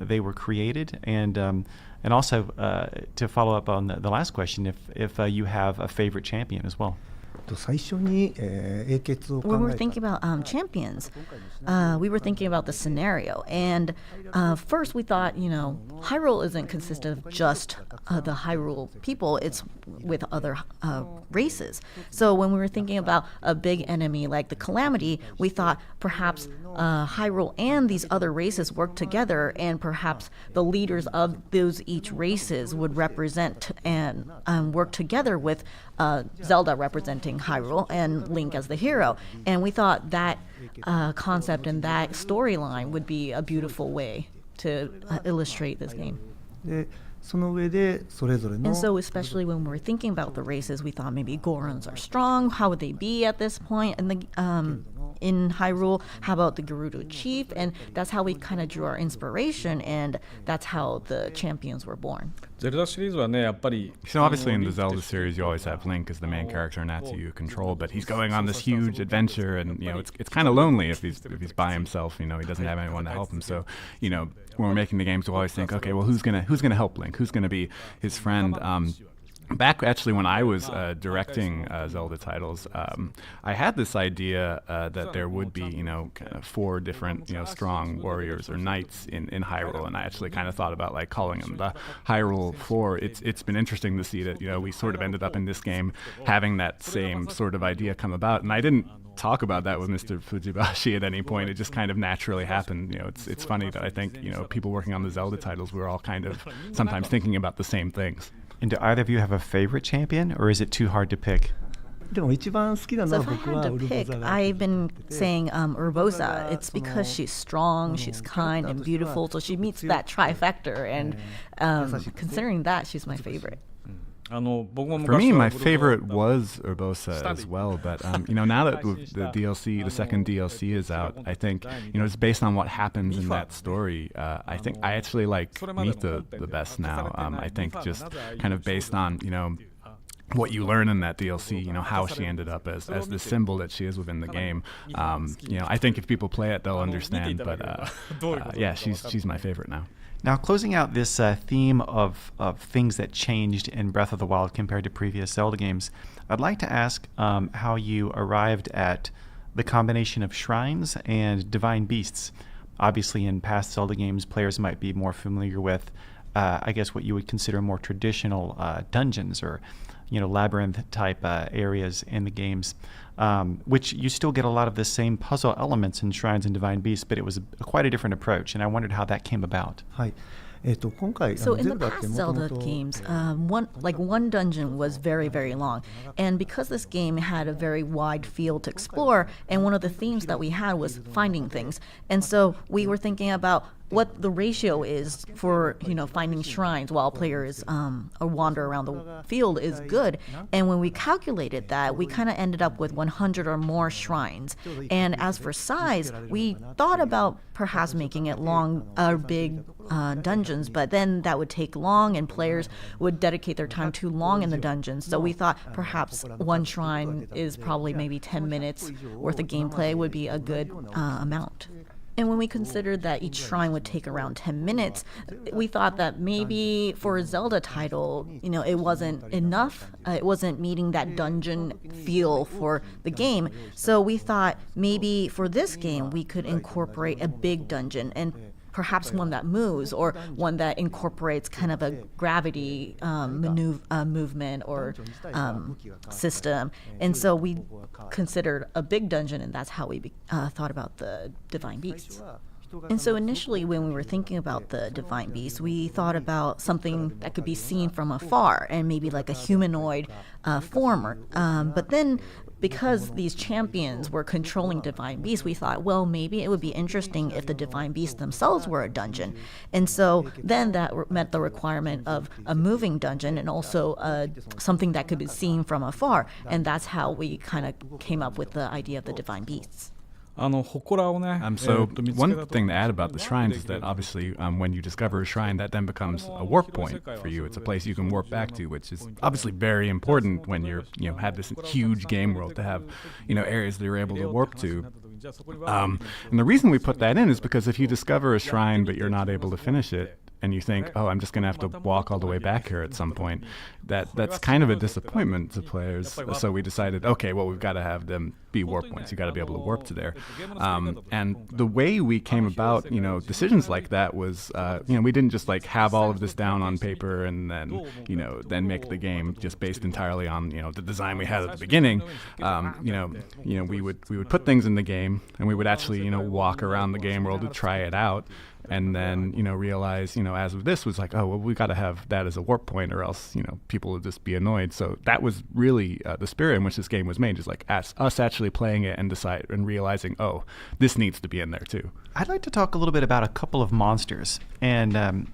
they were created, and also to follow up on the last question, if you have a favorite champion as well. When we were thinking about champions, we were thinking about the scenario. And first we thought, Hyrule isn't consistent of just the Hyrule people. It's with other races. So when we were thinking about a big enemy like the Calamity, we thought perhaps Hyrule and these other races work together, and perhaps the leaders of those each races would represent and work together with Zelda representing Hyrule and Link as the hero. And we thought that concept and that storyline would be a beautiful way to illustrate this game. And so especially when we were thinking about the races, we thought maybe Gorons are strong. How would they be at this point in Hyrule? How about the Gerudo Chief? And that's how we kind of drew our inspiration, and that's how the champions were born. So obviously in the Zelda series you always have Link as the main character, and that's who you control, but he's going on this huge adventure, and it's kind of lonely if he's by himself. He doesn't have anyone to help him. So when we're making the games, we'll always think, okay, well, who's gonna help Link? Who's gonna be his friend? Back actually when I was directing Zelda titles, I had this idea that there would be, kind of 4 different, strong warriors or knights in Hyrule, and I actually kind of thought about like calling them the Hyrule 4. It's been interesting to see that, we sort of ended up in this game having that same sort of idea come about, and I didn't talk about that with Mr. Fujibashi at any point. It just kind of naturally happened. It's funny that I think, people working on the Zelda titles, we're all kind of sometimes thinking about the same things. And do either of you have a favorite champion, or is it too hard to pick? So if I had to pick, I've been saying Urbosa. It's because she's strong, she's kind and beautiful, so she meets that trifecta, and considering that, she's my favorite. For me, my favorite was Urbosa as well, but now that the second DLC is out, I think it's based on what happens in that story. I think I actually like Mita the best now. I think just kind of based on what you learn in that DLC, how she ended up as the symbol that she is within the game. I think if people play it, they'll understand. But yeah, she's my favorite now. Now, closing out this theme of things that changed in Breath of the Wild compared to previous Zelda games, I'd like to ask how you arrived at the combination of shrines and divine beasts. Obviously, in past Zelda games, players might be more familiar with, I guess, what you would consider more traditional dungeons or labyrinth-type areas in the games, which you still get a lot of the same puzzle elements in Shrines and Divine Beasts, but it was quite a different approach, and I wondered how that came about. So in the past Zelda games, one dungeon was very, very long. And because this game had a very wide field to explore, and one of the themes that we had was finding things. And so we were thinking about what the ratio is for, finding shrines while players wander around the field is good. And when we calculated that, we kind of ended up with 100 or more shrines. And as for size, we thought about perhaps making it big dungeons, but then that would take long and players would dedicate their time too long in the dungeons. So we thought perhaps one shrine is probably maybe 10 minutes worth of gameplay would be a good amount. And when we considered that each shrine would take around 10 minutes, we thought that maybe for a Zelda title, it wasn't enough. It wasn't meeting that dungeon feel for the game. So we thought maybe for this game, we could incorporate a big dungeon, and perhaps one that moves, or one that incorporates kind of a gravity movement or system. And so we considered a big dungeon, and that's how we thought about the Divine Beasts. And so initially, when we were thinking about the divine beast, we thought about something that could be seen from afar and maybe like a humanoid form. But then, because these champions were controlling divine beasts, we thought, well, maybe it would be interesting if the divine beasts themselves were a dungeon. And so then that met the requirement of a moving dungeon and also something that could be seen from afar. And that's how we kind of came up with the idea of the divine beasts. So one thing to add about the shrines is that obviously when you discover a shrine, that then becomes a warp point for you. It's a place you can warp back to, which is obviously very important when you're have this huge game world to have areas that you're able to warp to. And the reason we put that in is because if you discover a shrine but you're not able to finish it, and you think, oh, I'm just going to have to walk all the way back here at some point, that's kind of a disappointment to players. So we decided, okay, well, we've got to have them be warp points. You've got to be able to warp to there. And the way we came about, decisions like that was, we didn't just like have all of this down on paper and then, then make the game just based entirely on, the design we had at the beginning. We would put things in the game and we would actually, walk around the game world to try it out. And then, realize, as of this was like, oh, well, we got to have that as a warp point or else, people will just be annoyed. So that was really the spirit in which this game was made, just like us actually playing it and realizing, oh, this needs to be in there too. I'd like to talk a little bit about a couple of monsters. And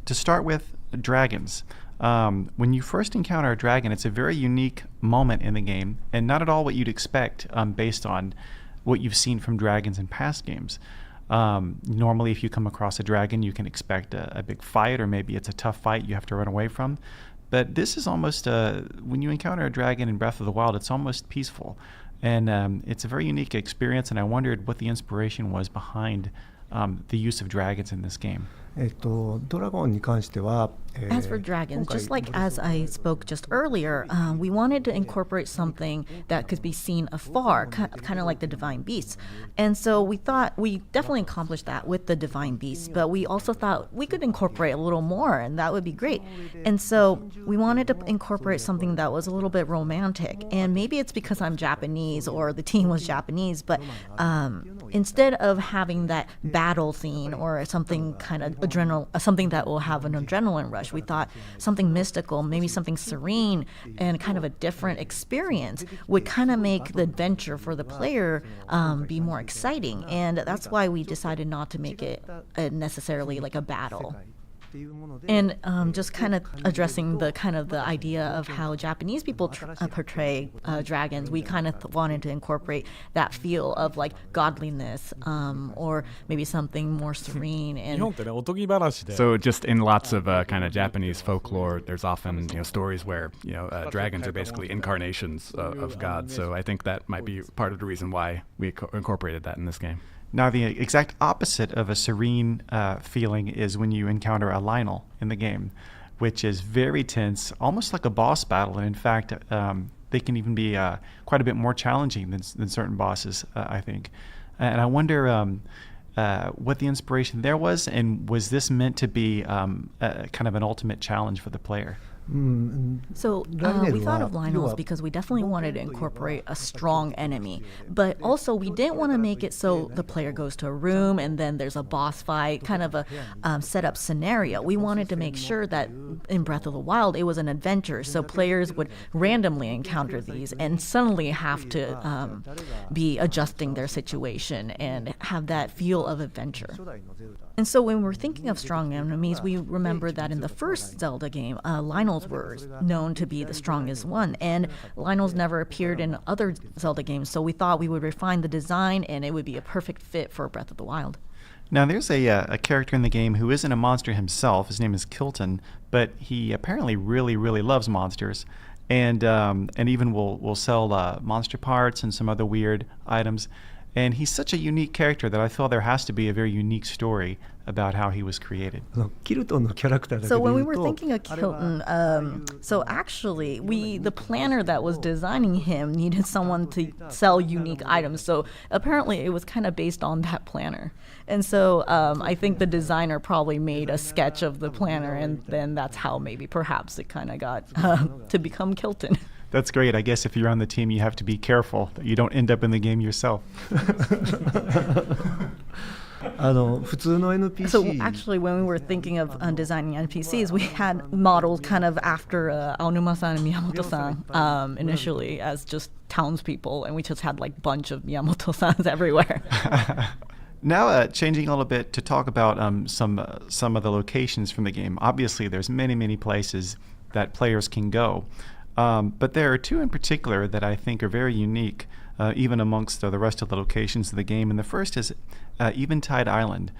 to start with, dragons. When you first encounter a dragon, it's a very unique moment in the game and not at all what you'd expect based on what you've seen from dragons in past games. Normally, if you come across a dragon, you can expect a big fight, or maybe it's a tough fight you have to run away from. But this is almost, when you encounter a dragon in Breath of the Wild, it's almost peaceful. And it's a very unique experience, and I wondered what the inspiration was behind the use of dragons in this game. As for dragons, just like as I spoke just earlier, we wanted to incorporate something that could be seen afar, kind of like the divine beasts. And so we thought we definitely accomplished that with the divine beasts, but we also thought we could incorporate a little more, and that would be great. And so we wanted to incorporate something that was a little bit romantic. And maybe it's because I'm Japanese or the team was Japanese, but instead of having that battle scene or something kind of something that will have an adrenaline rush, we thought something mystical, maybe something serene and kind of a different experience would kind of make the adventure for the player be more exciting. And that's why we decided not to make it necessarily like a battle. And just kind of addressing the idea of how Japanese people portray dragons, we kind of wanted to incorporate that feel of like godliness, or maybe something more serene. And so just in lots of kind of Japanese folklore, there's often stories where dragons are basically incarnations of God. So I think that might be part of the reason why we incorporated that in this game. Now, the exact opposite of a serene feeling is when you encounter a Lionel in the game, which is very tense, almost like a boss battle. And in fact, they can even be quite a bit more challenging than certain bosses, I think. And I wonder what the inspiration there was, and was this meant to be kind of an ultimate challenge for the player? So we thought of Lionels because we definitely wanted to incorporate a strong enemy, but also we didn't want to make it so the player goes to a room and then there's a boss fight, kind of a set-up scenario. We wanted to make sure that in Breath of the Wild it was an adventure, so players would randomly encounter these and suddenly have to be adjusting their situation and have that feel of adventure. And so when we're thinking of strong enemies, we remember that in the first Zelda game, Lionels were known to be the strongest one, and Lionels never appeared in other Zelda games, so we thought we would refine the design and it would be a perfect fit for Breath of the Wild. Now, there's a character in the game who isn't a monster himself. His name is Kilton, but he apparently really, really loves monsters, and even will sell monster parts and some other weird items. And he's such a unique character that I feel there has to be a very unique story about how he was created. So when we were thinking of Kilton, so actually the planner that was designing him needed someone to sell unique items. So apparently it was kind of based on that planner. And so I think the designer probably made a sketch of the planner, and then that's how maybe perhaps it kind of got to become Kilton. That's great. I guess if you're on the team, you have to be careful that you don't end up in the game yourself. 普通の NPC So actually, when we were thinking of designing NPCs, we had modeled kind of after Aonuma-san and Miyamoto-san initially as just townspeople, and we just had like bunch of Miyamoto-sans everywhere. Now, changing a little bit to talk about some of the locations from the game. Obviously, there's many places that players can go, but there are two in particular that I think are very unique, even amongst the rest of the locations of the game. And the first is Eventide Island,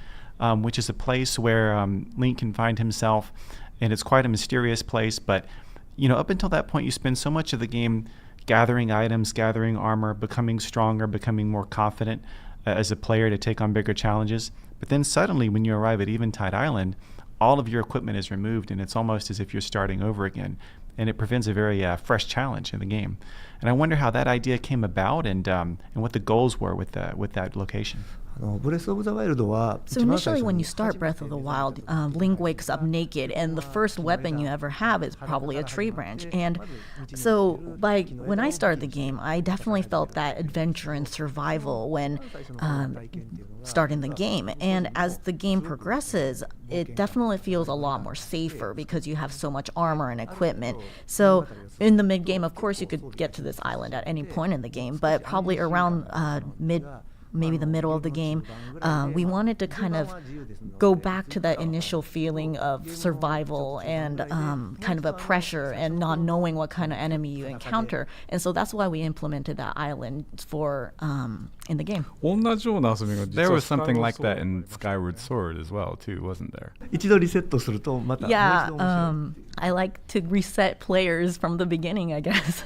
which is a place where Link can find himself, and it's quite a mysterious place. But up until that point, you spend so much of the game gathering items, gathering armor, becoming stronger, becoming more confident as a player to take on bigger challenges. But then suddenly, when you arrive at Eventide Island, all of your equipment is removed, and it's almost as if you're starting over again. And it prevents a very fresh challenge in the game. And I wonder how that idea came about, and what the goals were with that location. So initially when you start Breath of the Wild, Link wakes up naked, and the first weapon you ever have is probably a tree branch. And so when I started the game, I definitely felt that adventure and survival when starting the game. And as the game progresses, it definitely feels a lot more safer because you have so much armor and equipment. So in the mid-game, of course, you could get to this island at any point in the game, but probably around maybe the middle of the game, we wanted to kind of go back to that initial feeling of survival and kind of a pressure and not knowing what kind of enemy you encounter. And so that's why we implemented that island in the game. There was something like that in Skyward Sword as well, too, wasn't there? Yeah, I like to reset players from the beginning, I guess.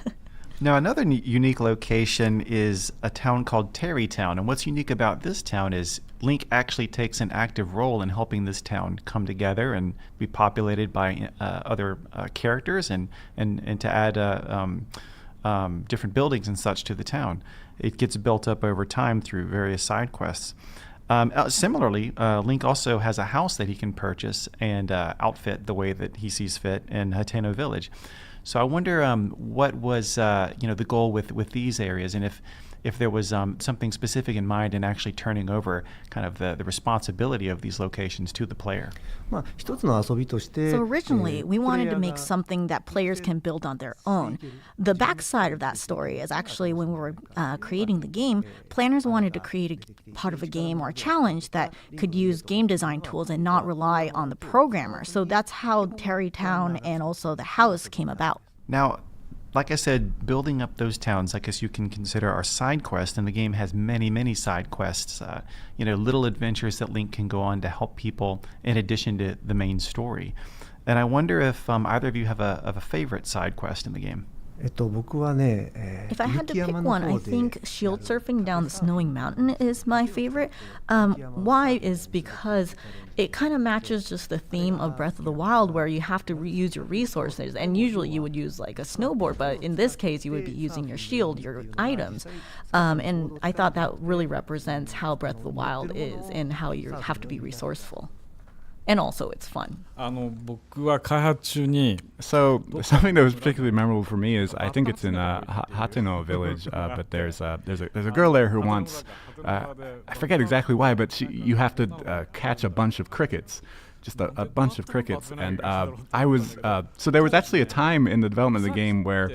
Now, another unique location is a town called Terrytown. And what's unique about this town is Link actually takes an active role in helping this town come together and be populated by other characters and to add different buildings and such to the town. It gets built up over time through various side quests. Similarly, Link also has a house that he can purchase and outfit the way that he sees fit in Hateno Village. So I wonder what was the goal with these areas, and if there was something specific in mind in actually turning over kind of the responsibility of these locations to the player. So originally, we wanted to make something that players can build on their own. The backside of that story is actually when we were creating the game, planners wanted to create a part of a game or a challenge that could use game design tools and not rely on the programmer. So that's how Terrytown and also the house came about. Now, like I said, building up those towns, I guess you can consider our side quests, and the game has many side quests, little adventures that Link can go on to help people in addition to the main story. And I wonder if either of you have a favorite side quest in the game. If I had to pick one, I think shield surfing down the snowing mountain is my favorite. Why is because it kind of matches just the theme of Breath of the Wild, where you have to reuse your resources, and usually you would use like a snowboard, but in this case you would be using your shield, your items. And I thought that really represents how Breath of the Wild is and how you have to be resourceful. And also, it's fun. So something that was particularly memorable for me is I think it's in Hateno Village, but there's a girl there who wants I forget exactly why, but you have to catch a bunch of crickets. Just a bunch of crickets, and so there was actually a time in the development of the game where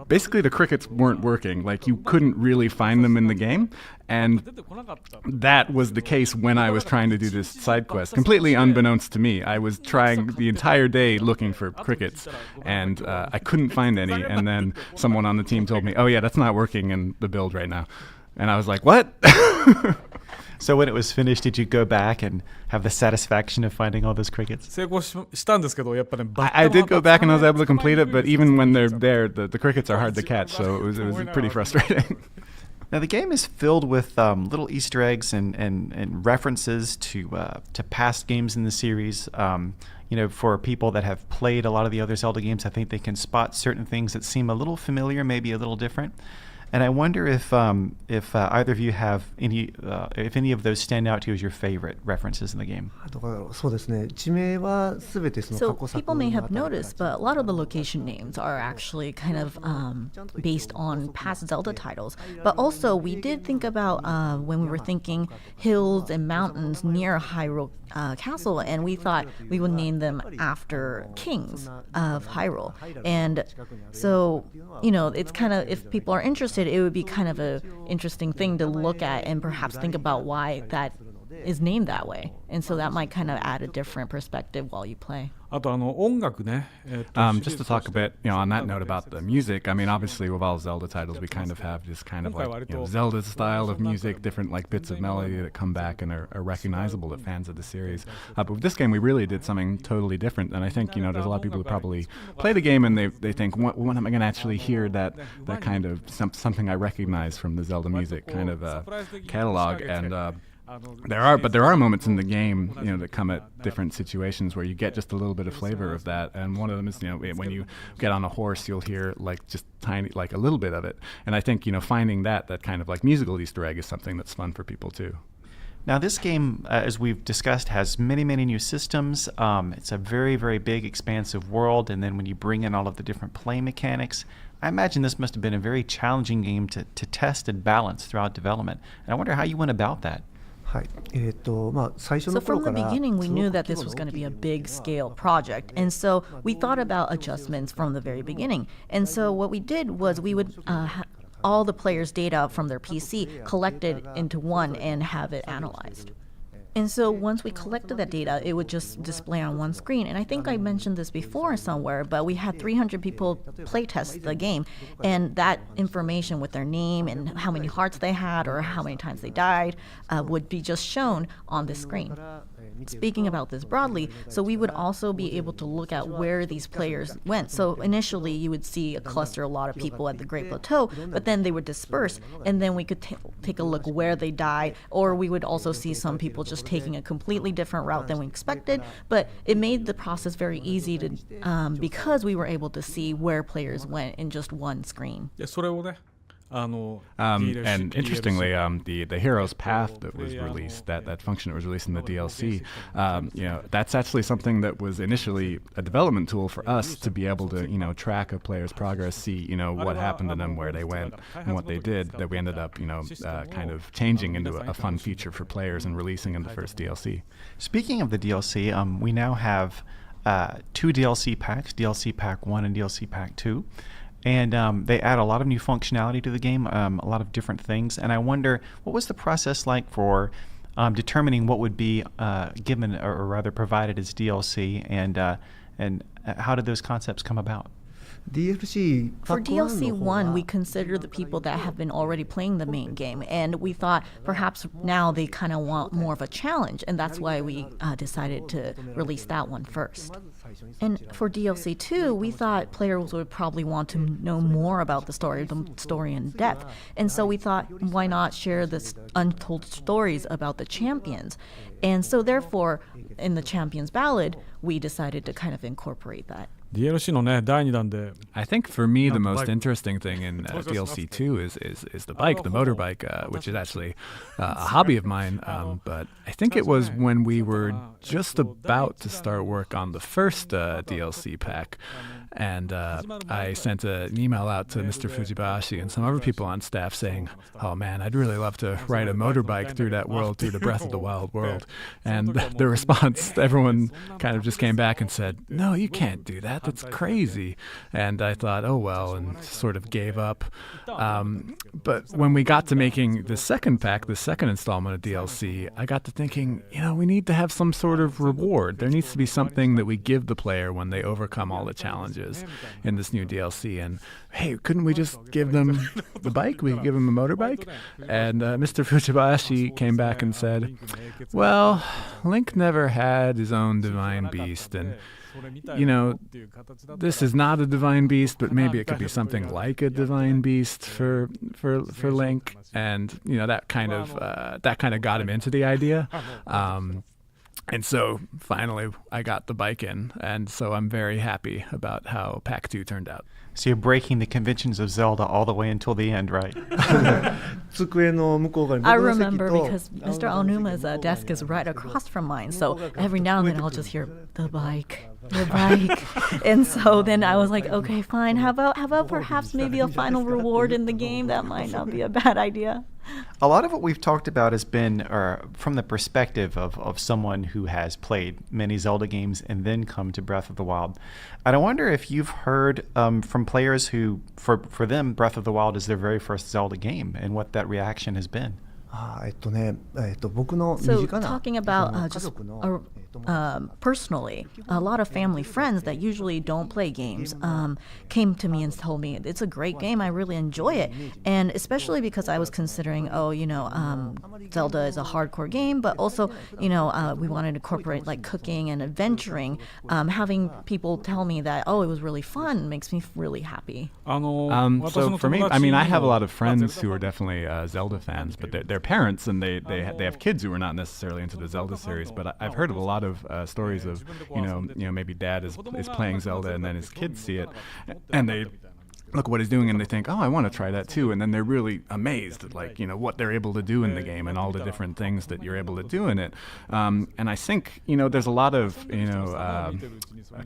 basically the crickets weren't working. Like, you couldn't really find them in the game, and that was the case when I was trying to do this side quest. Completely unbeknownst to me, I was trying the entire day looking for crickets, and I couldn't find any, and then someone on the team told me, oh yeah, that's not working in the build right now. And I was like, what? So when it was finished, did you go back and have the satisfaction of finding all those crickets? I did go back and I was able to complete it, but even when they're there, the crickets are hard to catch, so it was pretty frustrating. Now the game is filled with little Easter eggs and references to past games in the series. For people that have played a lot of the other Zelda games, I think they can spot certain things that seem a little familiar, maybe a little different. And I wonder if either of you have if any of those stand out to you as your favorite references in the game. だからそうですね、地名はすべてその So 過去作 people may の have あたりから noticed, but a lot of the location names are actually kind of based on past Zelda titles. But also, we did think about when we were thinking hills and mountains near Hyrule Castle, and we thought we would name them after kings of Hyrule. And so, it's kind of, if people are interested, it would be kind of a interesting thing to look at and perhaps think about why that is named that way. And so that might kind of add a different perspective while you play. あと音楽ね。Just to talk a bit, on that note about the music. I mean, obviously, with all Zelda titles, we kind of have this kind of like Zelda style of music, different like bits of melody that come back and are recognizable to fans of the series. But with this game, we really did something totally different. And I think there's a lot of people who probably play the game and they think, when am I going to actually hear that kind of something I recognize from the Zelda music kind of catalog? And there are moments in the game, that come at different situations where you get just a little bit of flavor of that. And one of them is, when you get on a horse, you'll hear like just tiny, like a little bit of it. And I think, finding that kind of like musical Easter egg is something that's fun for people too. Now, this game, as we've discussed, has many, many new systems. It's a very, very big, expansive world. And then when you bring in all of the different play mechanics, I imagine this must have been a very challenging game to test and balance throughout development. And I wonder how you went about that. はい、最初 So の from 頃 the から beginning, we その knew that 規 this 模 was の going to be a 大きい big scale project. And so we thought about adjustments from the very beginning. And so what we did was we would all the players' data from their PC collected into one and have it analyzed. And so once we collected that data, it would just display on one screen. And I think I mentioned this before somewhere, but we had 300 people play test the game. And that information with their name and how many hearts they had or how many times they died would be just shown on the screen. Speaking about this broadly, so we would also be able to look at where these players went. So initially, you would see a cluster, a lot of people at the Great Plateau, but then they would disperse, and then we could take a look where they died, or we would also see some people just taking a completely different route than we expected. But it made the process very easy to because we were able to see where players went in just one screen. でそれをね、and interestingly, the hero's path that was released, that function that was released in the DLC, that's actually something that was initially a development tool for us to be able to, track a player's progress, see, what happened to them, where they went, and what they did. That we ended up, kind of changing into a fun feature for players and releasing in the first DLC. Speaking of the DLC, we now have 2 DLC packs, DLC Pack 1 and DLC Pack 2. And they add a lot of new functionality to the game, a lot of different things. And I wonder, what was the process like for determining what would be given, or rather provided as DLC, and how did those concepts come about? DLC For パック1 DLC の方 1, は we considered the people that have been already playing the main game, and we thought perhaps now they kind of want more of a challenge, and that's why we decided to release that one first. And for DLC 2, we thought players would probably want to know more about the story in depth, and so we thought, why not share the untold stories about the champions? And so therefore, in the Champions Ballad, we decided to kind of incorporate that. DLC のね第2弾で I think for me the most interesting thing in DLC 2 is the bike, the motorbike, which is actually a hobby of mine. But I think it was when we were just about to start work on the first DLC pack, and I sent an email out to Mr. Fujibayashi and some other people on staff saying, "Oh man, I'd really love to ride a motorbike through that world, through the Breath of the Wild world." And the response, everyone kind of just came back and said, "No, you can't do that. That's crazy." And I thought, oh well, and sort of gave up. But when we got to making the second pack, the second installment of DLC, I got to thinking, we need to have some sort of reward. There needs to be something that we give the player when they overcome all the challenges in this new DLC. And hey, couldn't we just give them the bike? We could give them a motorbike? And Mr. Fujibayashi came back and said, well, Link never had his own divine beast, and this is not a divine beast, but maybe it could be something like a divine beast for Link, and that kind of got him into the idea. And so finally I got the bike in, and so I'm very happy about how Pack 2 turned out. So you're breaking the conventions of Zelda all the way until the end, right? I remember because Mr. Aonuma's desk is right across from mine, so every now and then I'll just hear the bike. And so then I was like, okay, fine. How about perhaps maybe a final reward in the game? That might not be a bad idea. A lot of what we've talked about has been from the perspective of someone who has played many Zelda games and then come to Breath of the Wild. And I wonder if you've heard from players who, for them, Breath of the Wild is their very first Zelda game and what that reaction has been. So talking about just personally, a lot of family friends that usually don't play games came to me and told me it's a great game. I really enjoy it, and especially because I was considering, Zelda is a hardcore game, but also, we wanted to incorporate like cooking and adventuring. Having people tell me that, it was really fun makes me really happy. So for me, I have a lot of friends who are definitely Zelda fans, but they're parents and they have kids who are not necessarily into the Zelda series. But I've heard of a lot of stories of maybe dad is playing Zelda and then his kids see it and they look what he's doing and they think, I want to try that too, and then they're really amazed at what they're able to do in the game and all the different things that you're able to do in it. And I think there's a lot of kind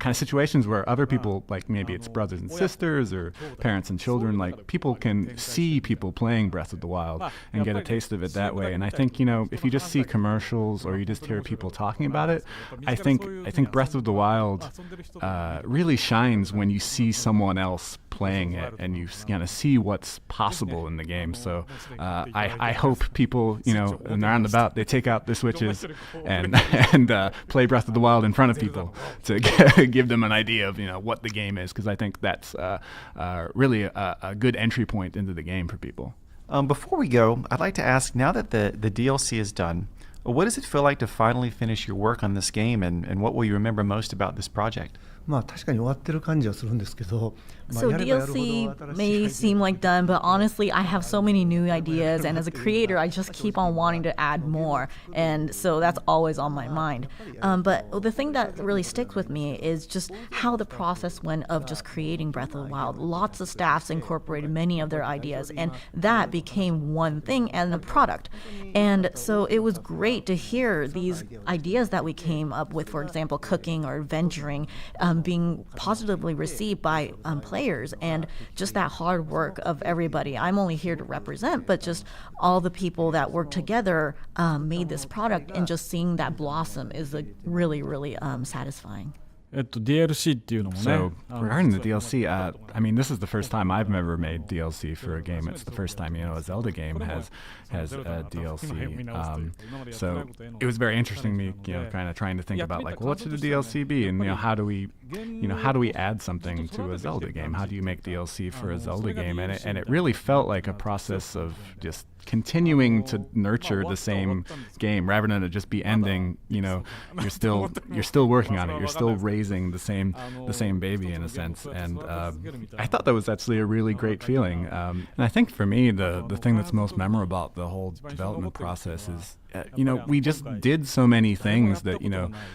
of situations where other people, like maybe it's brothers and sisters or parents and children, like people can see people playing Breath of the Wild and get a taste of it that way. And I think if you just see commercials or you just hear people talking about it, I think Breath of the Wild really shines when you see someone else playing it and you kind of see what's possible in the game. So I hope people, when they're on the bout, they take out their Switches and play Breath of the Wild in front of people to give them an idea of what the game is, because I think that's really a good entry point into the game for people. Before we go, I'd like to ask, now that the DLC is done, what does it feel like to finally finish your work on this game, and what will you remember most about this project? 確かに終わってる感じはするんですけど So DLC may seem like done, but honestly, I have so many new ideas, and as a creator, I just keep on wanting to add more, and so that's always on my mind. But the thing that really sticks with me is just how the process went of just creating Breath of the Wild. Lots of staffs incorporated many of their ideas, and that became one thing and a product. And so it was great to hear these ideas that we came up with, for example, cooking or adventuring, being positively received by players, and just that hard work of everybody. I'm only here to represent, but just all the people that work together made this product, and just seeing that blossom is really, really satisfying. DLC っていうのもね。So regarding the DLC, this is the first time I've ever made DLC for a game. It's the first time a Zelda game has a DLC. So it was very interesting to me, kind of trying to think about what should the DLC be, and how do we add something to a Zelda game? How do you make DLC for a Zelda game? And it really felt like a process of just continuing to nurture the same game rather than it just be ending. You're still working on it. You're still raising the same baby in a sense. And I thought that was actually a really great feeling. And I think for me, the thing that's most memorable about the whole development process is we just did so many things that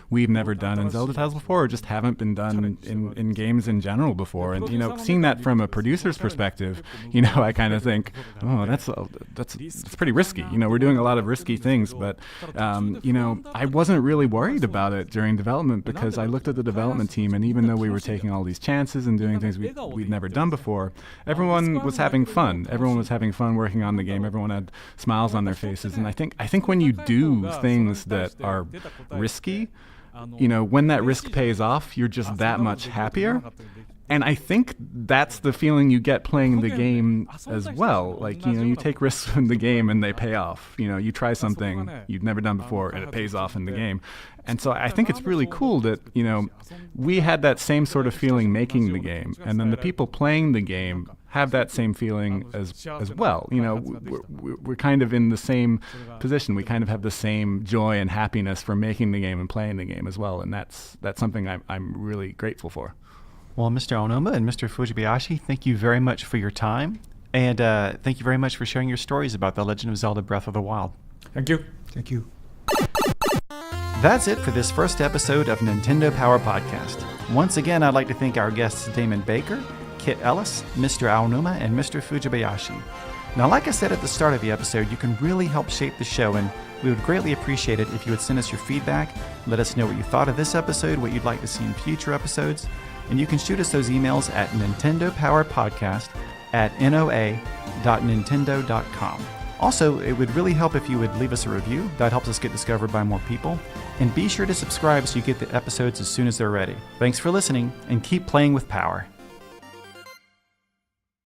we've never done in Zelda titles before, or just haven't been done in games in general before. And seeing that from a producer's perspective, I kind of think, that's pretty risky. We're doing a lot of risky things, but I wasn't really worried about it during development, because I looked at the development team, and even though we were taking all these chances and doing things we'd never done before, everyone was having fun. Everyone was having fun working on the game. Everyone had smiles on their faces, and I think when you do things that are risky, when that risk pays off, you're just that much happier. And I think that's the feeling you get playing the game as well. Like, you take risks in the game and they pay off. You try something you've never done before and it pays off in the game. And so I think it's really cool that, we had that same sort of feeling making the game. And then the people playing the game have that same feeling as well. We're kind of in the same position. We kind of have the same joy and happiness for making the game and playing the game as well. And that's something I'm really grateful for. Well, Mr. Aonuma and Mr. Fujibayashi, thank you very much for your time. And thank you very much for sharing your stories about The Legend of Zelda Breath of the Wild. Thank you. Thank you. That's it for this first episode of Nintendo Power Podcast. Once again, I'd like to thank our guests Damon Baker, Kit Ellis, Mr. Aonuma, and Mr. Fujibayashi. Now, like I said at the start of the episode, you can really help shape the show, and we would greatly appreciate it if you would send us your feedback, let us know what you thought of this episode, what you'd like to see in future episodes, and you can shoot us those emails at nintendopowerpodcast@noa.nintendo.com. Also, it would really help if you would leave us a review. That helps us get discovered by more people. And be sure to subscribe so you get the episodes as soon as they're ready. Thanks for listening, and keep playing with power.